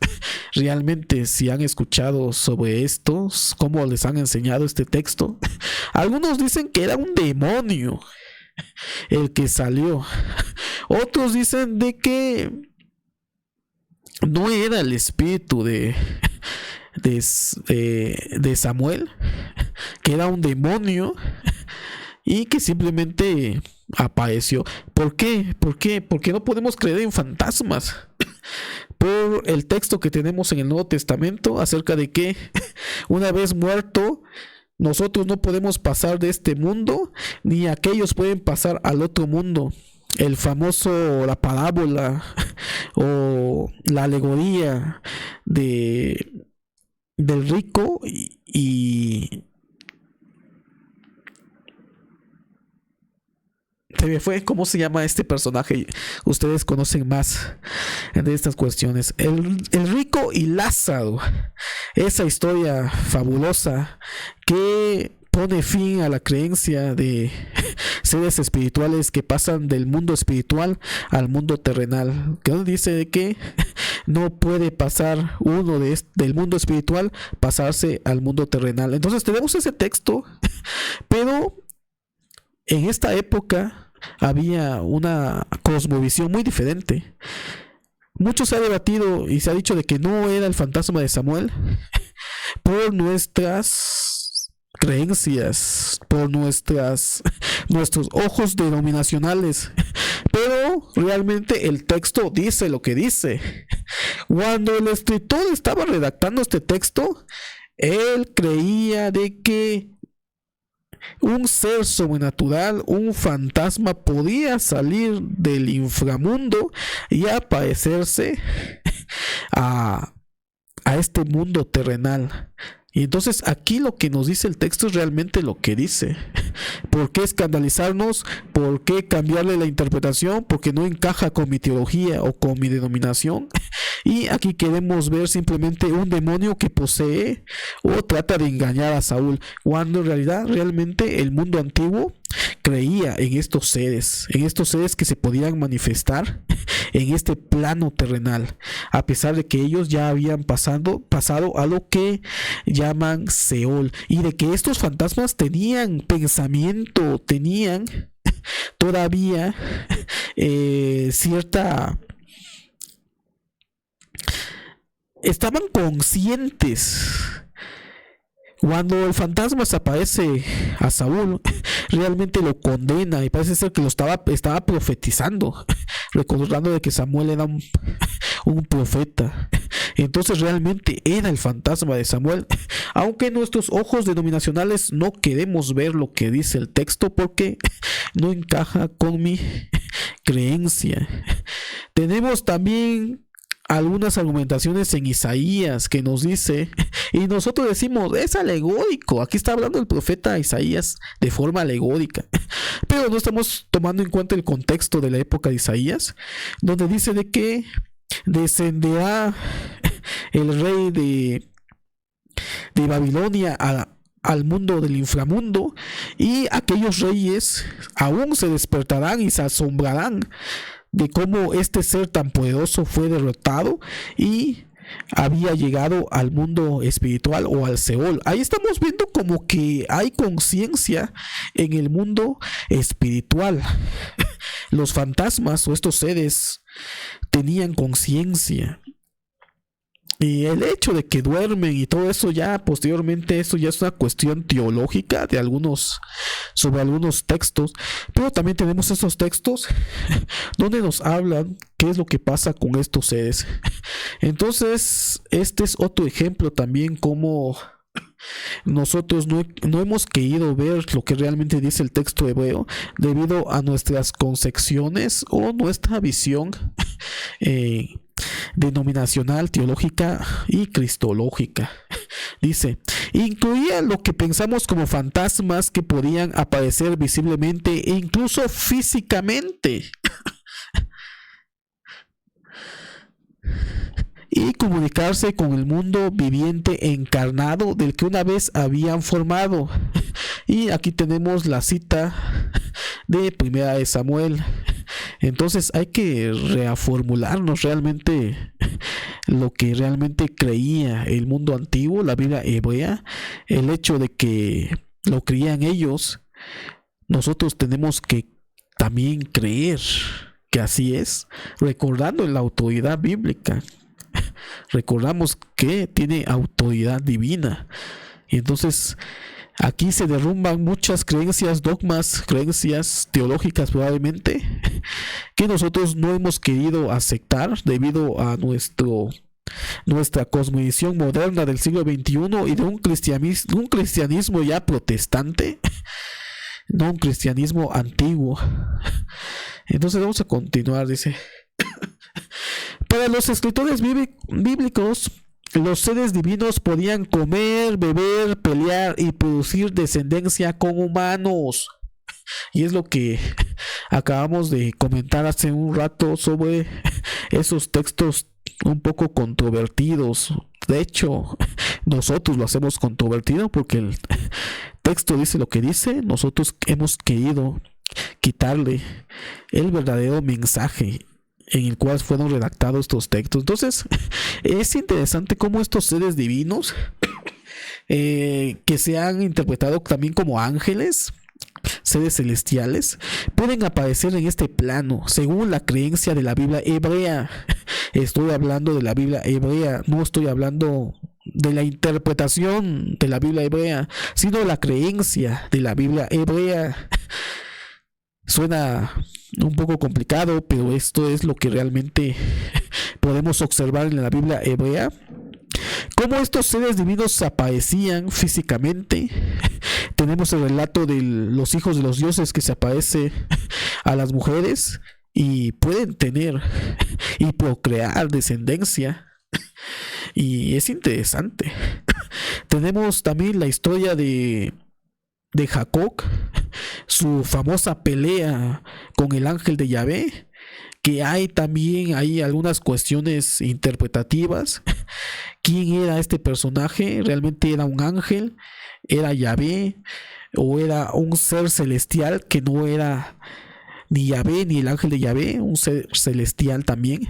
realmente si han escuchado sobre esto, cómo les han enseñado este texto. Algunos dicen que era un demonio el que salió, otros dicen de que no era el espíritu de Samuel, que era un demonio y que simplemente apareció. ¿Por qué? Porque no podemos creer en fantasmas. Por el texto que tenemos en el Nuevo Testamento acerca de que una vez muerto, nosotros no podemos pasar de este mundo, ni aquellos pueden pasar al otro mundo. El famoso, la parábola o la alegoría del rico y se me fue cómo se llama este personaje. Ustedes conocen más de estas cuestiones. El rico y Lázaro. Esa historia fabulosa que pone fin a la creencia de seres espirituales que pasan del mundo espiritual al mundo terrenal. Que nos dice de que no puede pasar uno del mundo espiritual pasarse al mundo terrenal. Entonces tenemos ese texto, pero en esta época había una cosmovisión muy diferente. Mucho se ha debatido y se ha dicho de que no era el fantasma de Samuel por nuestras creencias, por nuestros ojos denominacionales, pero realmente el texto dice lo que dice. Cuando el escritor estaba redactando este texto, él creía de que un ser sobrenatural, un fantasma, podía salir del inframundo y aparecerse a este mundo terrenal. Y entonces aquí lo que nos dice el texto es realmente lo que dice. ¿Por qué escandalizarnos? ¿Por qué cambiarle la interpretación? Porque no encaja con mi teología o con mi denominación. Y aquí queremos ver simplemente un demonio que posee o trata de engañar a Saúl, cuando en realidad realmente el mundo antiguo creía en estos seres que se podían manifestar en este plano terrenal, a pesar de que ellos ya habían pasado a lo que llaman Seol, y de que estos fantasmas tenían pensamiento, tenían todavía estaban conscientes. Cuando el fantasma se aparece a Saúl, realmente lo condena y parece ser que lo estaba profetizando, recordando de que Samuel era un profeta. Entonces realmente era el fantasma de Samuel, aunque nuestros ojos denominacionales no queremos ver lo que dice el texto porque no encaja con mi creencia. Tenemos también algunas argumentaciones en Isaías que nos dice, y nosotros decimos, es alegórico, aquí está hablando el profeta Isaías de forma alegórica, pero no estamos tomando en cuenta el contexto de la época de Isaías, donde dice de que descenderá el rey de Babilonia al mundo del inframundo, y aquellos reyes aún se despertarán y se asombrarán de cómo este ser tan poderoso fue derrotado y había llegado al mundo espiritual o al Seol. Ahí estamos viendo como que hay conciencia en el mundo espiritual. Los fantasmas o estos seres tenían conciencia. Y el hecho de que duermen y todo eso ya posteriormente, eso ya es una cuestión teológica sobre algunos textos, pero también tenemos esos textos donde nos hablan qué es lo que pasa con estos seres. Entonces, este es otro ejemplo también como nosotros no hemos querido ver lo que realmente dice el texto hebreo debido a nuestras concepciones o nuestra visión denominacional, teológica y cristológica. Dice, incluía lo que pensamos como fantasmas que podían aparecer visiblemente e incluso físicamente y comunicarse con el mundo viviente encarnado del que una vez habían formado. Y aquí tenemos la cita de Primera de Samuel. Entonces hay que reformularnos realmente lo que realmente creía el mundo antiguo, la Biblia hebrea, el hecho de que lo creían ellos, nosotros tenemos que también creer que así es, recordando la autoridad bíblica. recordamos que tiene autoridad divina. Y entonces aquí se derrumban muchas creencias, dogmas, creencias teológicas probablemente, que nosotros no hemos querido aceptar debido a nuestra cosmovisión moderna del siglo XXI y de un cristianismo ya protestante, no un cristianismo antiguo. Entonces vamos a continuar, dice. Para los escritores bíblicos, los seres divinos podían comer, beber, pelear y producir descendencia con humanos. Y es lo que acabamos de comentar hace un rato sobre esos textos un poco controvertidos. De hecho, nosotros lo hacemos controvertido porque el texto dice lo que dice. Nosotros hemos querido quitarle el verdadero mensaje en el cual fueron redactados estos textos. Entonces es interesante cómo estos seres divinos que se han interpretado también como ángeles, seres celestiales, pueden aparecer en este plano según la creencia de la Biblia hebrea. Estoy hablando de la Biblia hebrea, no estoy hablando de la interpretación de la Biblia hebrea, sino la creencia de la Biblia hebrea. Suena un poco complicado, pero esto es lo que realmente podemos observar en la Biblia hebrea. Cómo estos seres divinos aparecían físicamente. Tenemos el relato de los hijos de los dioses que se aparece a las mujeres y pueden tener y procrear descendencia. Y es interesante. Tenemos también la historia de Jacob, su famosa pelea con el ángel de Yahvé, que hay también algunas cuestiones interpretativas. ¿Quién era este personaje? ¿Realmente era un ángel? ¿Era Yahvé? ¿O era un ser celestial que no era ni Yahvé ni el ángel de Yahvé? Un ser celestial también.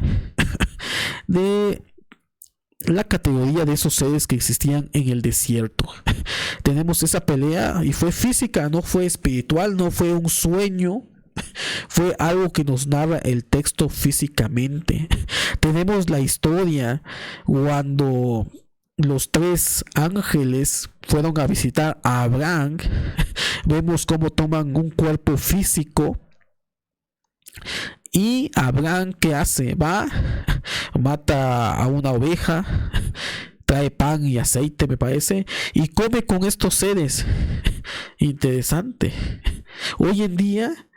De la categoría de esos seres que existían en el desierto. Tenemos esa pelea y fue física, no fue espiritual, no fue un sueño, fue algo que nos narra el texto físicamente. Tenemos la historia cuando los 3 ángeles fueron a visitar a Abraham. Vemos cómo toman un cuerpo físico. Y Abraham, ¿qué hace? Va, mata a una oveja, trae pan y aceite, me parece, y come con estos seres. Interesante. Hoy en día,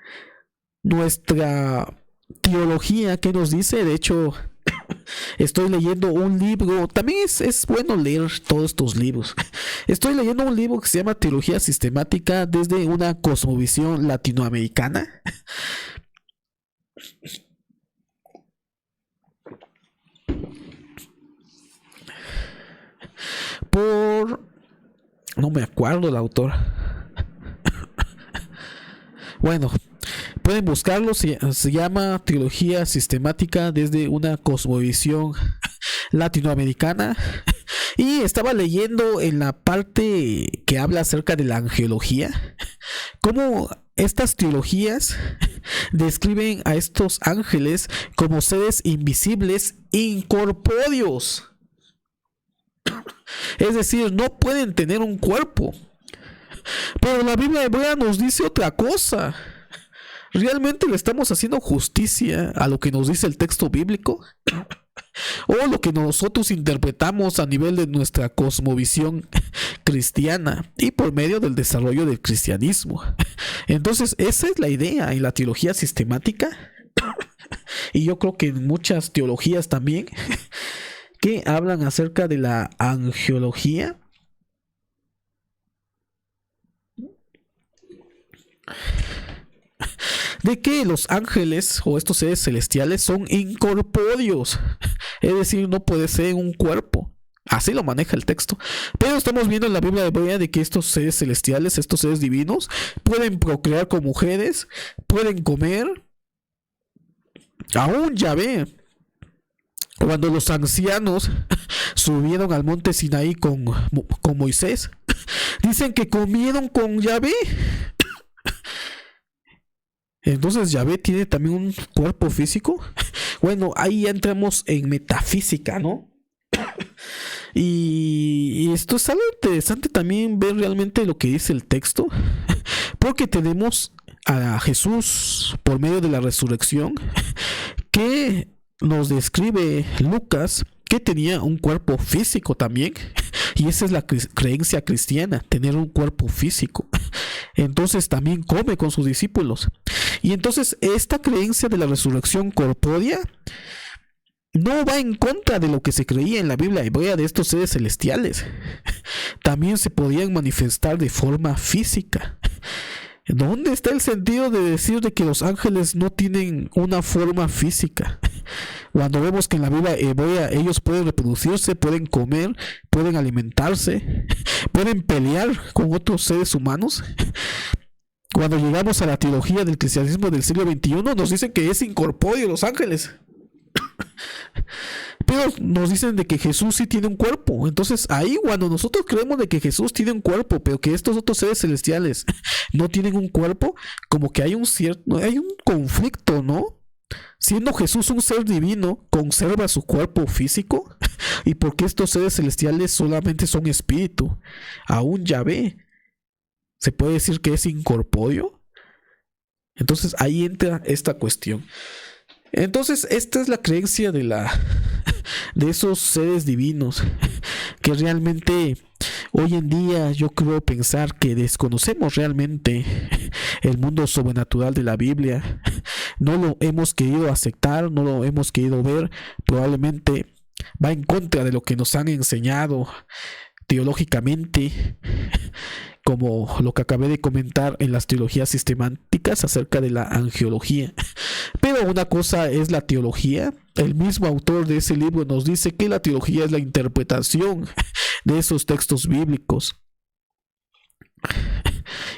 nuestra teología, ¿qué nos dice? De hecho, estoy leyendo un libro. También es bueno leer todos estos libros. Estoy leyendo un libro que se llama Teología Sistemática desde una cosmovisión latinoamericana. No me acuerdo el autor. Bueno, pueden buscarlo. Se llama Teología Sistemática desde una cosmovisión latinoamericana. Y estaba leyendo en la parte que habla acerca de la angelología, cómo estas teologías describen a estos ángeles como seres invisibles, incorpóreos. Es decir, no pueden tener un cuerpo. Pero la Biblia hebrea nos dice otra cosa. ¿Realmente le estamos haciendo justicia a lo que nos dice el texto bíblico? ¿O lo que nosotros interpretamos a nivel de nuestra cosmovisión cristiana y por medio del desarrollo del cristianismo? Entonces, esa es la idea en la teología sistemática. Y yo creo que en muchas teologías también que hablan acerca de la angelología. De que los ángeles o estos seres celestiales son incorpóreos, es decir, no puede ser un cuerpo. Así lo maneja el texto. Pero estamos viendo en la Biblia hebrea de que estos seres celestiales, estos seres divinos, pueden procrear con mujeres, pueden comer. Aún Yahvé, cuando los ancianos subieron al monte Sinaí con Moisés, dicen que comieron con Yahvé. Entonces Yahvé tiene también un cuerpo físico. Bueno, ahí ya entramos en metafísica, ¿no? Y esto es algo interesante también ver realmente lo que dice el texto, porque tenemos a Jesús por medio de la resurrección que nos describe Lucas, que tenía un cuerpo físico también, y esa es la creencia cristiana, tener un cuerpo físico. Entonces también come con sus discípulos. Y entonces esta creencia de la resurrección corpórea no va en contra de lo que se creía en la Biblia hebrea de estos seres celestiales. También se podían manifestar de forma física. ¿Dónde está el sentido de decir de que los ángeles no tienen una forma física? Cuando vemos que en la Biblia hebrea ellos pueden reproducirse, pueden comer, pueden alimentarse, pueden pelear con otros seres humanos. Cuando llegamos a la teología del cristianismo del siglo XXI, nos dicen que es incorpóreo los ángeles. Pero nos dicen de que Jesús sí tiene un cuerpo. Entonces ahí cuando nosotros creemos de que Jesús tiene un cuerpo, pero que estos otros seres celestiales no tienen un cuerpo, como que hay un conflicto, ¿no? Siendo Jesús un ser divino, conserva su cuerpo físico, y porque estos seres celestiales solamente son espíritu, aún Yahvé se puede decir que es incorpóreo. Entonces ahí entra esta cuestión. Entonces esta es la creencia de esos seres divinos que realmente hoy en día yo creo pensar que desconocemos realmente el mundo sobrenatural de la Biblia. No lo hemos querido aceptar, no lo hemos querido ver. Probablemente va en contra de lo que nos han enseñado teológicamente, como lo que acabé de comentar en las teologías sistemáticas acerca de la angelología. Pero una cosa es la teología. El mismo autor de ese libro nos dice que la teología es la interpretación de esos textos bíblicos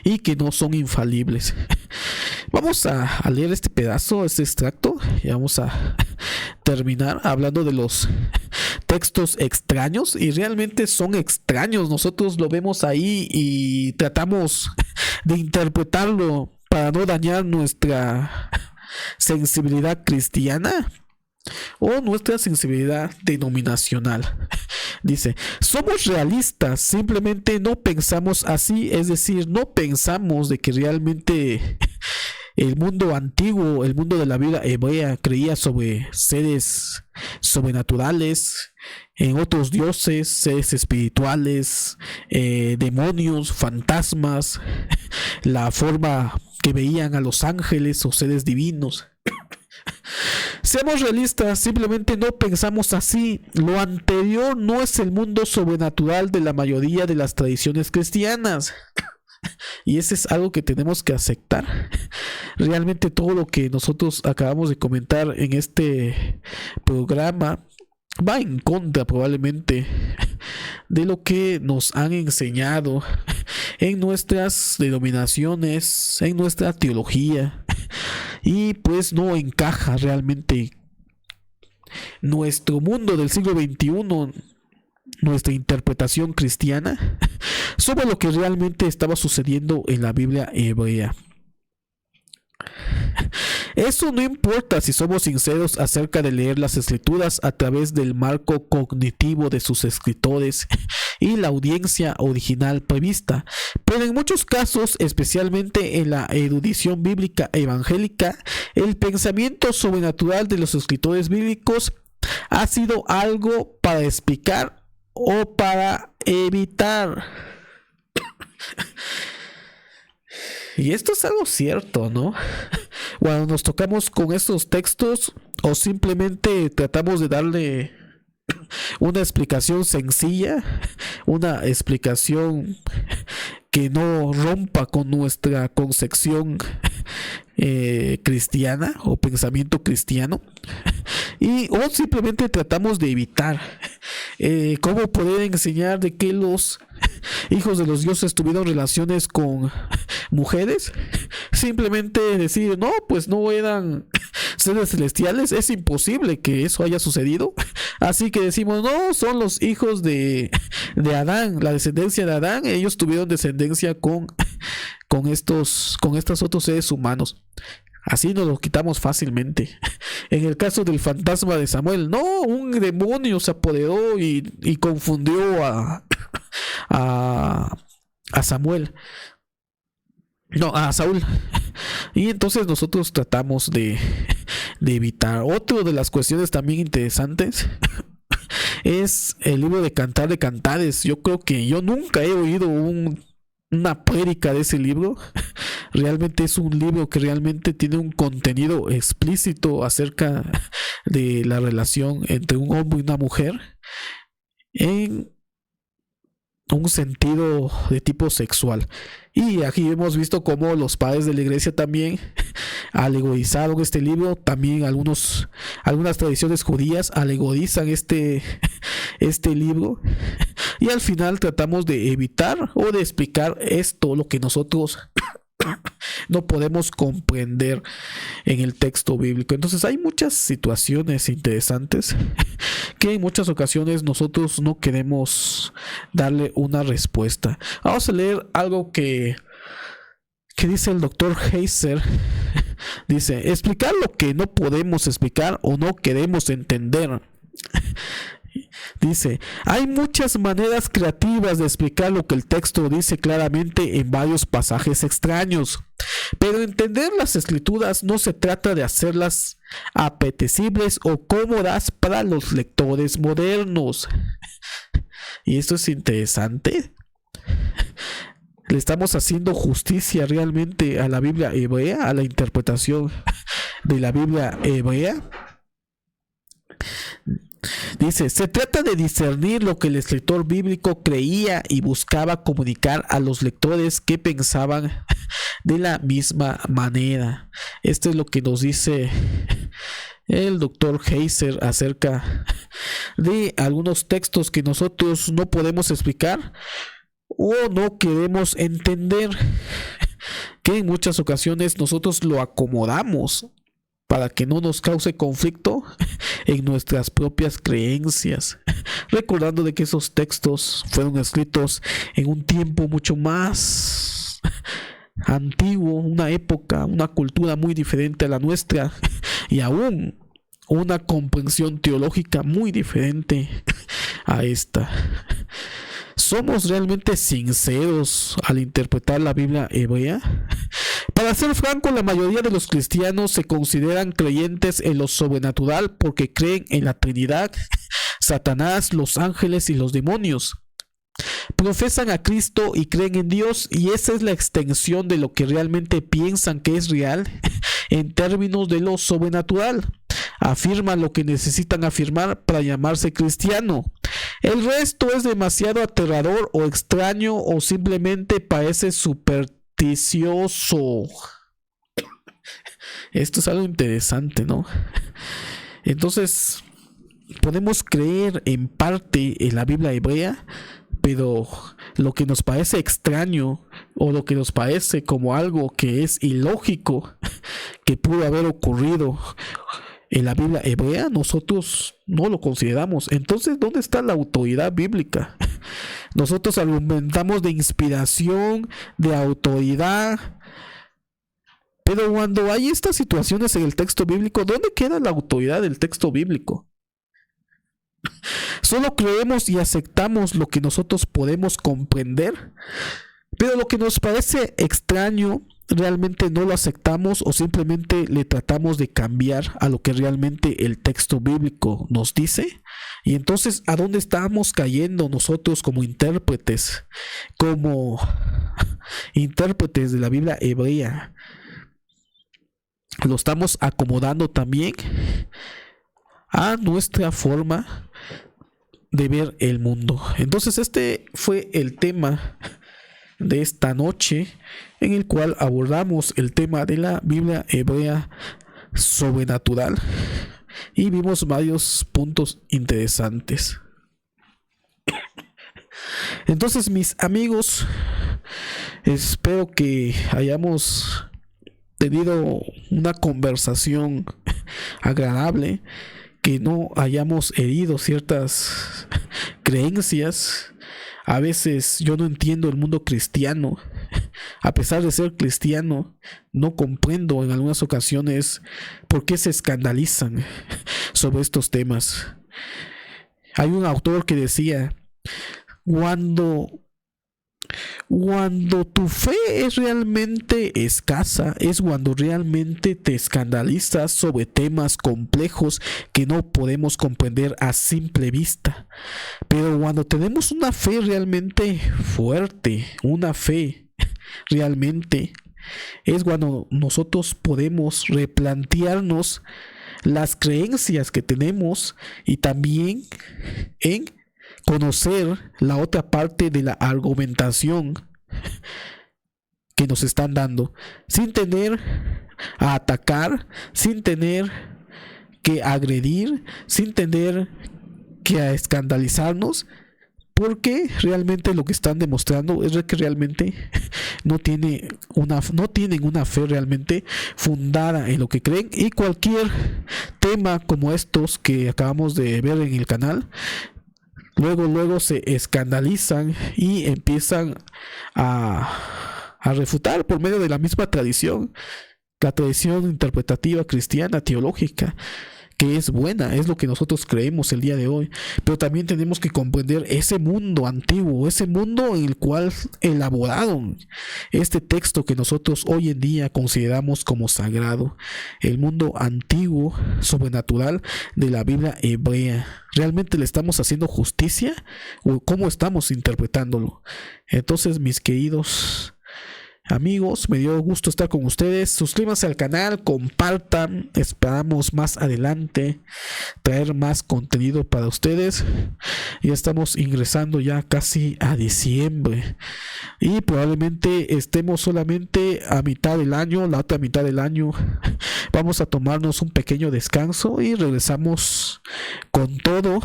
y que no son infalibles. Vamos a leer este pedazo, este extracto, y vamos a terminar hablando de los textos extraños, y realmente son extraños. Nosotros lo vemos ahí y tratamos de interpretarlo para no dañar nuestra sensibilidad cristiana o nuestra sensibilidad denominacional. Dice: somos realistas, simplemente no pensamos así, es decir, no pensamos de que realmente el mundo antiguo, el mundo de la Biblia hebrea, creía sobre seres sobrenaturales, en otros dioses, seres espirituales, demonios, fantasmas, la forma que veían a los ángeles o seres divinos. Seamos realistas, simplemente no pensamos así. Lo anterior no es el mundo sobrenatural de la mayoría de las tradiciones cristianas. Y ese es algo que tenemos que aceptar. Realmente todo lo que nosotros acabamos de comentar en este programa va en contra probablemente de lo que nos han enseñado en nuestras denominaciones, en nuestra teología, y pues no encaja realmente nuestro mundo del siglo XXI, nuestra interpretación cristiana sobre lo que realmente estaba sucediendo en la Biblia hebrea. Eso no importa si somos sinceros acerca de leer las escrituras a través del marco cognitivo de sus escritores y la audiencia original prevista, pero en muchos casos, especialmente en la erudición bíblica evangélica, el pensamiento sobrenatural de los escritores bíblicos ha sido algo para explicar o para evitar. Y esto es algo cierto, ¿no? Cuando nos tocamos con estos textos, o simplemente tratamos de darle una explicación sencilla, una explicación que no rompa con nuestra concepción cristiana o pensamiento cristiano, o simplemente tratamos de evitar cómo poder enseñar de que los hijos de los dioses tuvieron relaciones con mujeres. Simplemente decir, no, pues no eran seres celestiales, es imposible que eso haya sucedido. Así que decimos, no, son los hijos de Adán, la descendencia de Adán. Ellos tuvieron descendencia con estos otros seres humanos. Así nos lo quitamos fácilmente. En el caso del fantasma de Samuel, no, un demonio se apoderó y confundió a Samuel. No, a Saúl. Y entonces nosotros tratamos de evitar. Otra de las cuestiones también interesantes es el libro de Cantar de Cantares. Yo creo que yo nunca he oído una prédica de ese libro. Realmente es un libro que realmente tiene un contenido explícito acerca de la relación entre un hombre y una mujer en un sentido de tipo sexual. Y aquí hemos visto cómo los padres de la iglesia también alegorizaron este libro. También algunas tradiciones judías alegorizan este libro. Y al final tratamos de evitar o de explicar esto, lo que nosotros no podemos comprender en el texto bíblico. Entonces hay muchas situaciones interesantes que en muchas ocasiones nosotros no queremos darle una respuesta. Vamos a leer algo que dice el doctor Heiser. Dice: explicar lo que no podemos explicar o no queremos entender. Dice: hay muchas maneras creativas de explicar lo que el texto dice claramente en varios pasajes extraños, pero entender las escrituras no se trata de hacerlas apetecibles o cómodas para los lectores modernos. Y esto es interesante. Le estamos haciendo justicia realmente a la Biblia hebrea, a la interpretación de la Biblia hebrea. Dice: se trata de discernir lo que el escritor bíblico creía y buscaba comunicar a los lectores que pensaban de la misma manera. Esto es lo que nos dice el doctor Heiser acerca de algunos textos que nosotros no podemos explicar o no queremos entender, que en muchas ocasiones nosotros lo acomodamos para que no nos cause conflicto en nuestras propias creencias, recordando de que esos textos fueron escritos en un tiempo mucho más antiguo, una época, una cultura muy diferente a la nuestra, y aún una comprensión teológica muy diferente a esta. ¿Somos realmente sinceros al interpretar la Biblia hebrea? Para ser franco, la mayoría de los cristianos se consideran creyentes en lo sobrenatural porque creen en la Trinidad, Satanás, los ángeles y los demonios. Profesan a Cristo y creen en Dios, y esa es la extensión de lo que realmente piensan que es real en términos de lo sobrenatural. Afirman lo que necesitan afirmar para llamarse cristiano. El resto es demasiado aterrador o extraño o simplemente parece supersticioso. Esto es algo interesante, ¿no? Entonces, podemos creer en parte en la Biblia hebrea, pero lo que nos parece extraño o lo que nos parece como algo que es ilógico que pudo haber ocurrido en la Biblia hebrea, nosotros no lo consideramos. Entonces, ¿dónde está la autoridad bíblica? Nosotros argumentamos de inspiración, de autoridad, pero cuando hay estas situaciones en el texto bíblico, ¿dónde queda la autoridad del texto bíblico? Solo creemos y aceptamos lo que nosotros podemos comprender, pero lo que nos parece extraño realmente no lo aceptamos o simplemente le tratamos de cambiar a lo que realmente el texto bíblico nos dice. Y entonces, ¿a dónde estamos cayendo nosotros como intérpretes de la Biblia hebrea? Lo estamos acomodando también a nuestra forma de ver el mundo. Entonces, este fue el tema de esta noche, en el cual abordamos el tema de la Biblia hebrea sobrenatural y vimos varios puntos interesantes. Entonces, mis amigos, espero que hayamos tenido una conversación agradable, que no hayamos herido ciertas creencias A veces yo no entiendo el mundo cristiano. A pesar de ser cristiano, no comprendo en algunas ocasiones por qué se escandalizan sobre estos temas. Hay un autor que decía, cuando tu fe es realmente escasa, es cuando realmente te escandalizas sobre temas complejos que no podemos comprender a simple vista. Pero cuando tenemos una fe realmente fuerte, una fe realmente, es cuando nosotros podemos replantearnos las creencias que tenemos y también en conocer la otra parte de la argumentación que nos están dando, sin tener a atacar, sin tener que agredir, sin tener que a escandalizarnos, porque realmente lo que están demostrando es que realmente no tienen una fe realmente fundada en lo que creen, y cualquier tema como estos que acabamos de ver en el canal, luego se escandalizan y empiezan a refutar por medio de la misma tradición, la tradición interpretativa cristiana, teológica, que es buena, es lo que nosotros creemos el día de hoy. Pero también tenemos que comprender ese mundo antiguo, ese mundo en el cual elaboraron este texto que nosotros hoy en día consideramos como sagrado, el mundo antiguo, sobrenatural de la Biblia hebrea. ¿Realmente le estamos haciendo justicia o cómo estamos interpretándolo? Entonces, mis queridos amigos, me dio gusto estar con ustedes. Suscríbanse al canal, compartan. Esperamos más adelante traer más contenido para ustedes. Ya estamos ingresando ya casi a diciembre y probablemente estemos solamente a mitad del año. La otra mitad del año vamos a tomarnos un pequeño descanso y regresamos con todo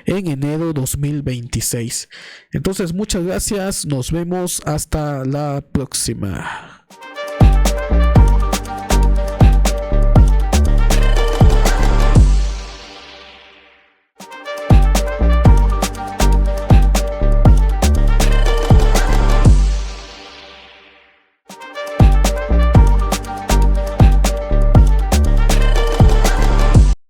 en enero 2026. Entonces, muchas gracias. Nos vemos hasta la próxima.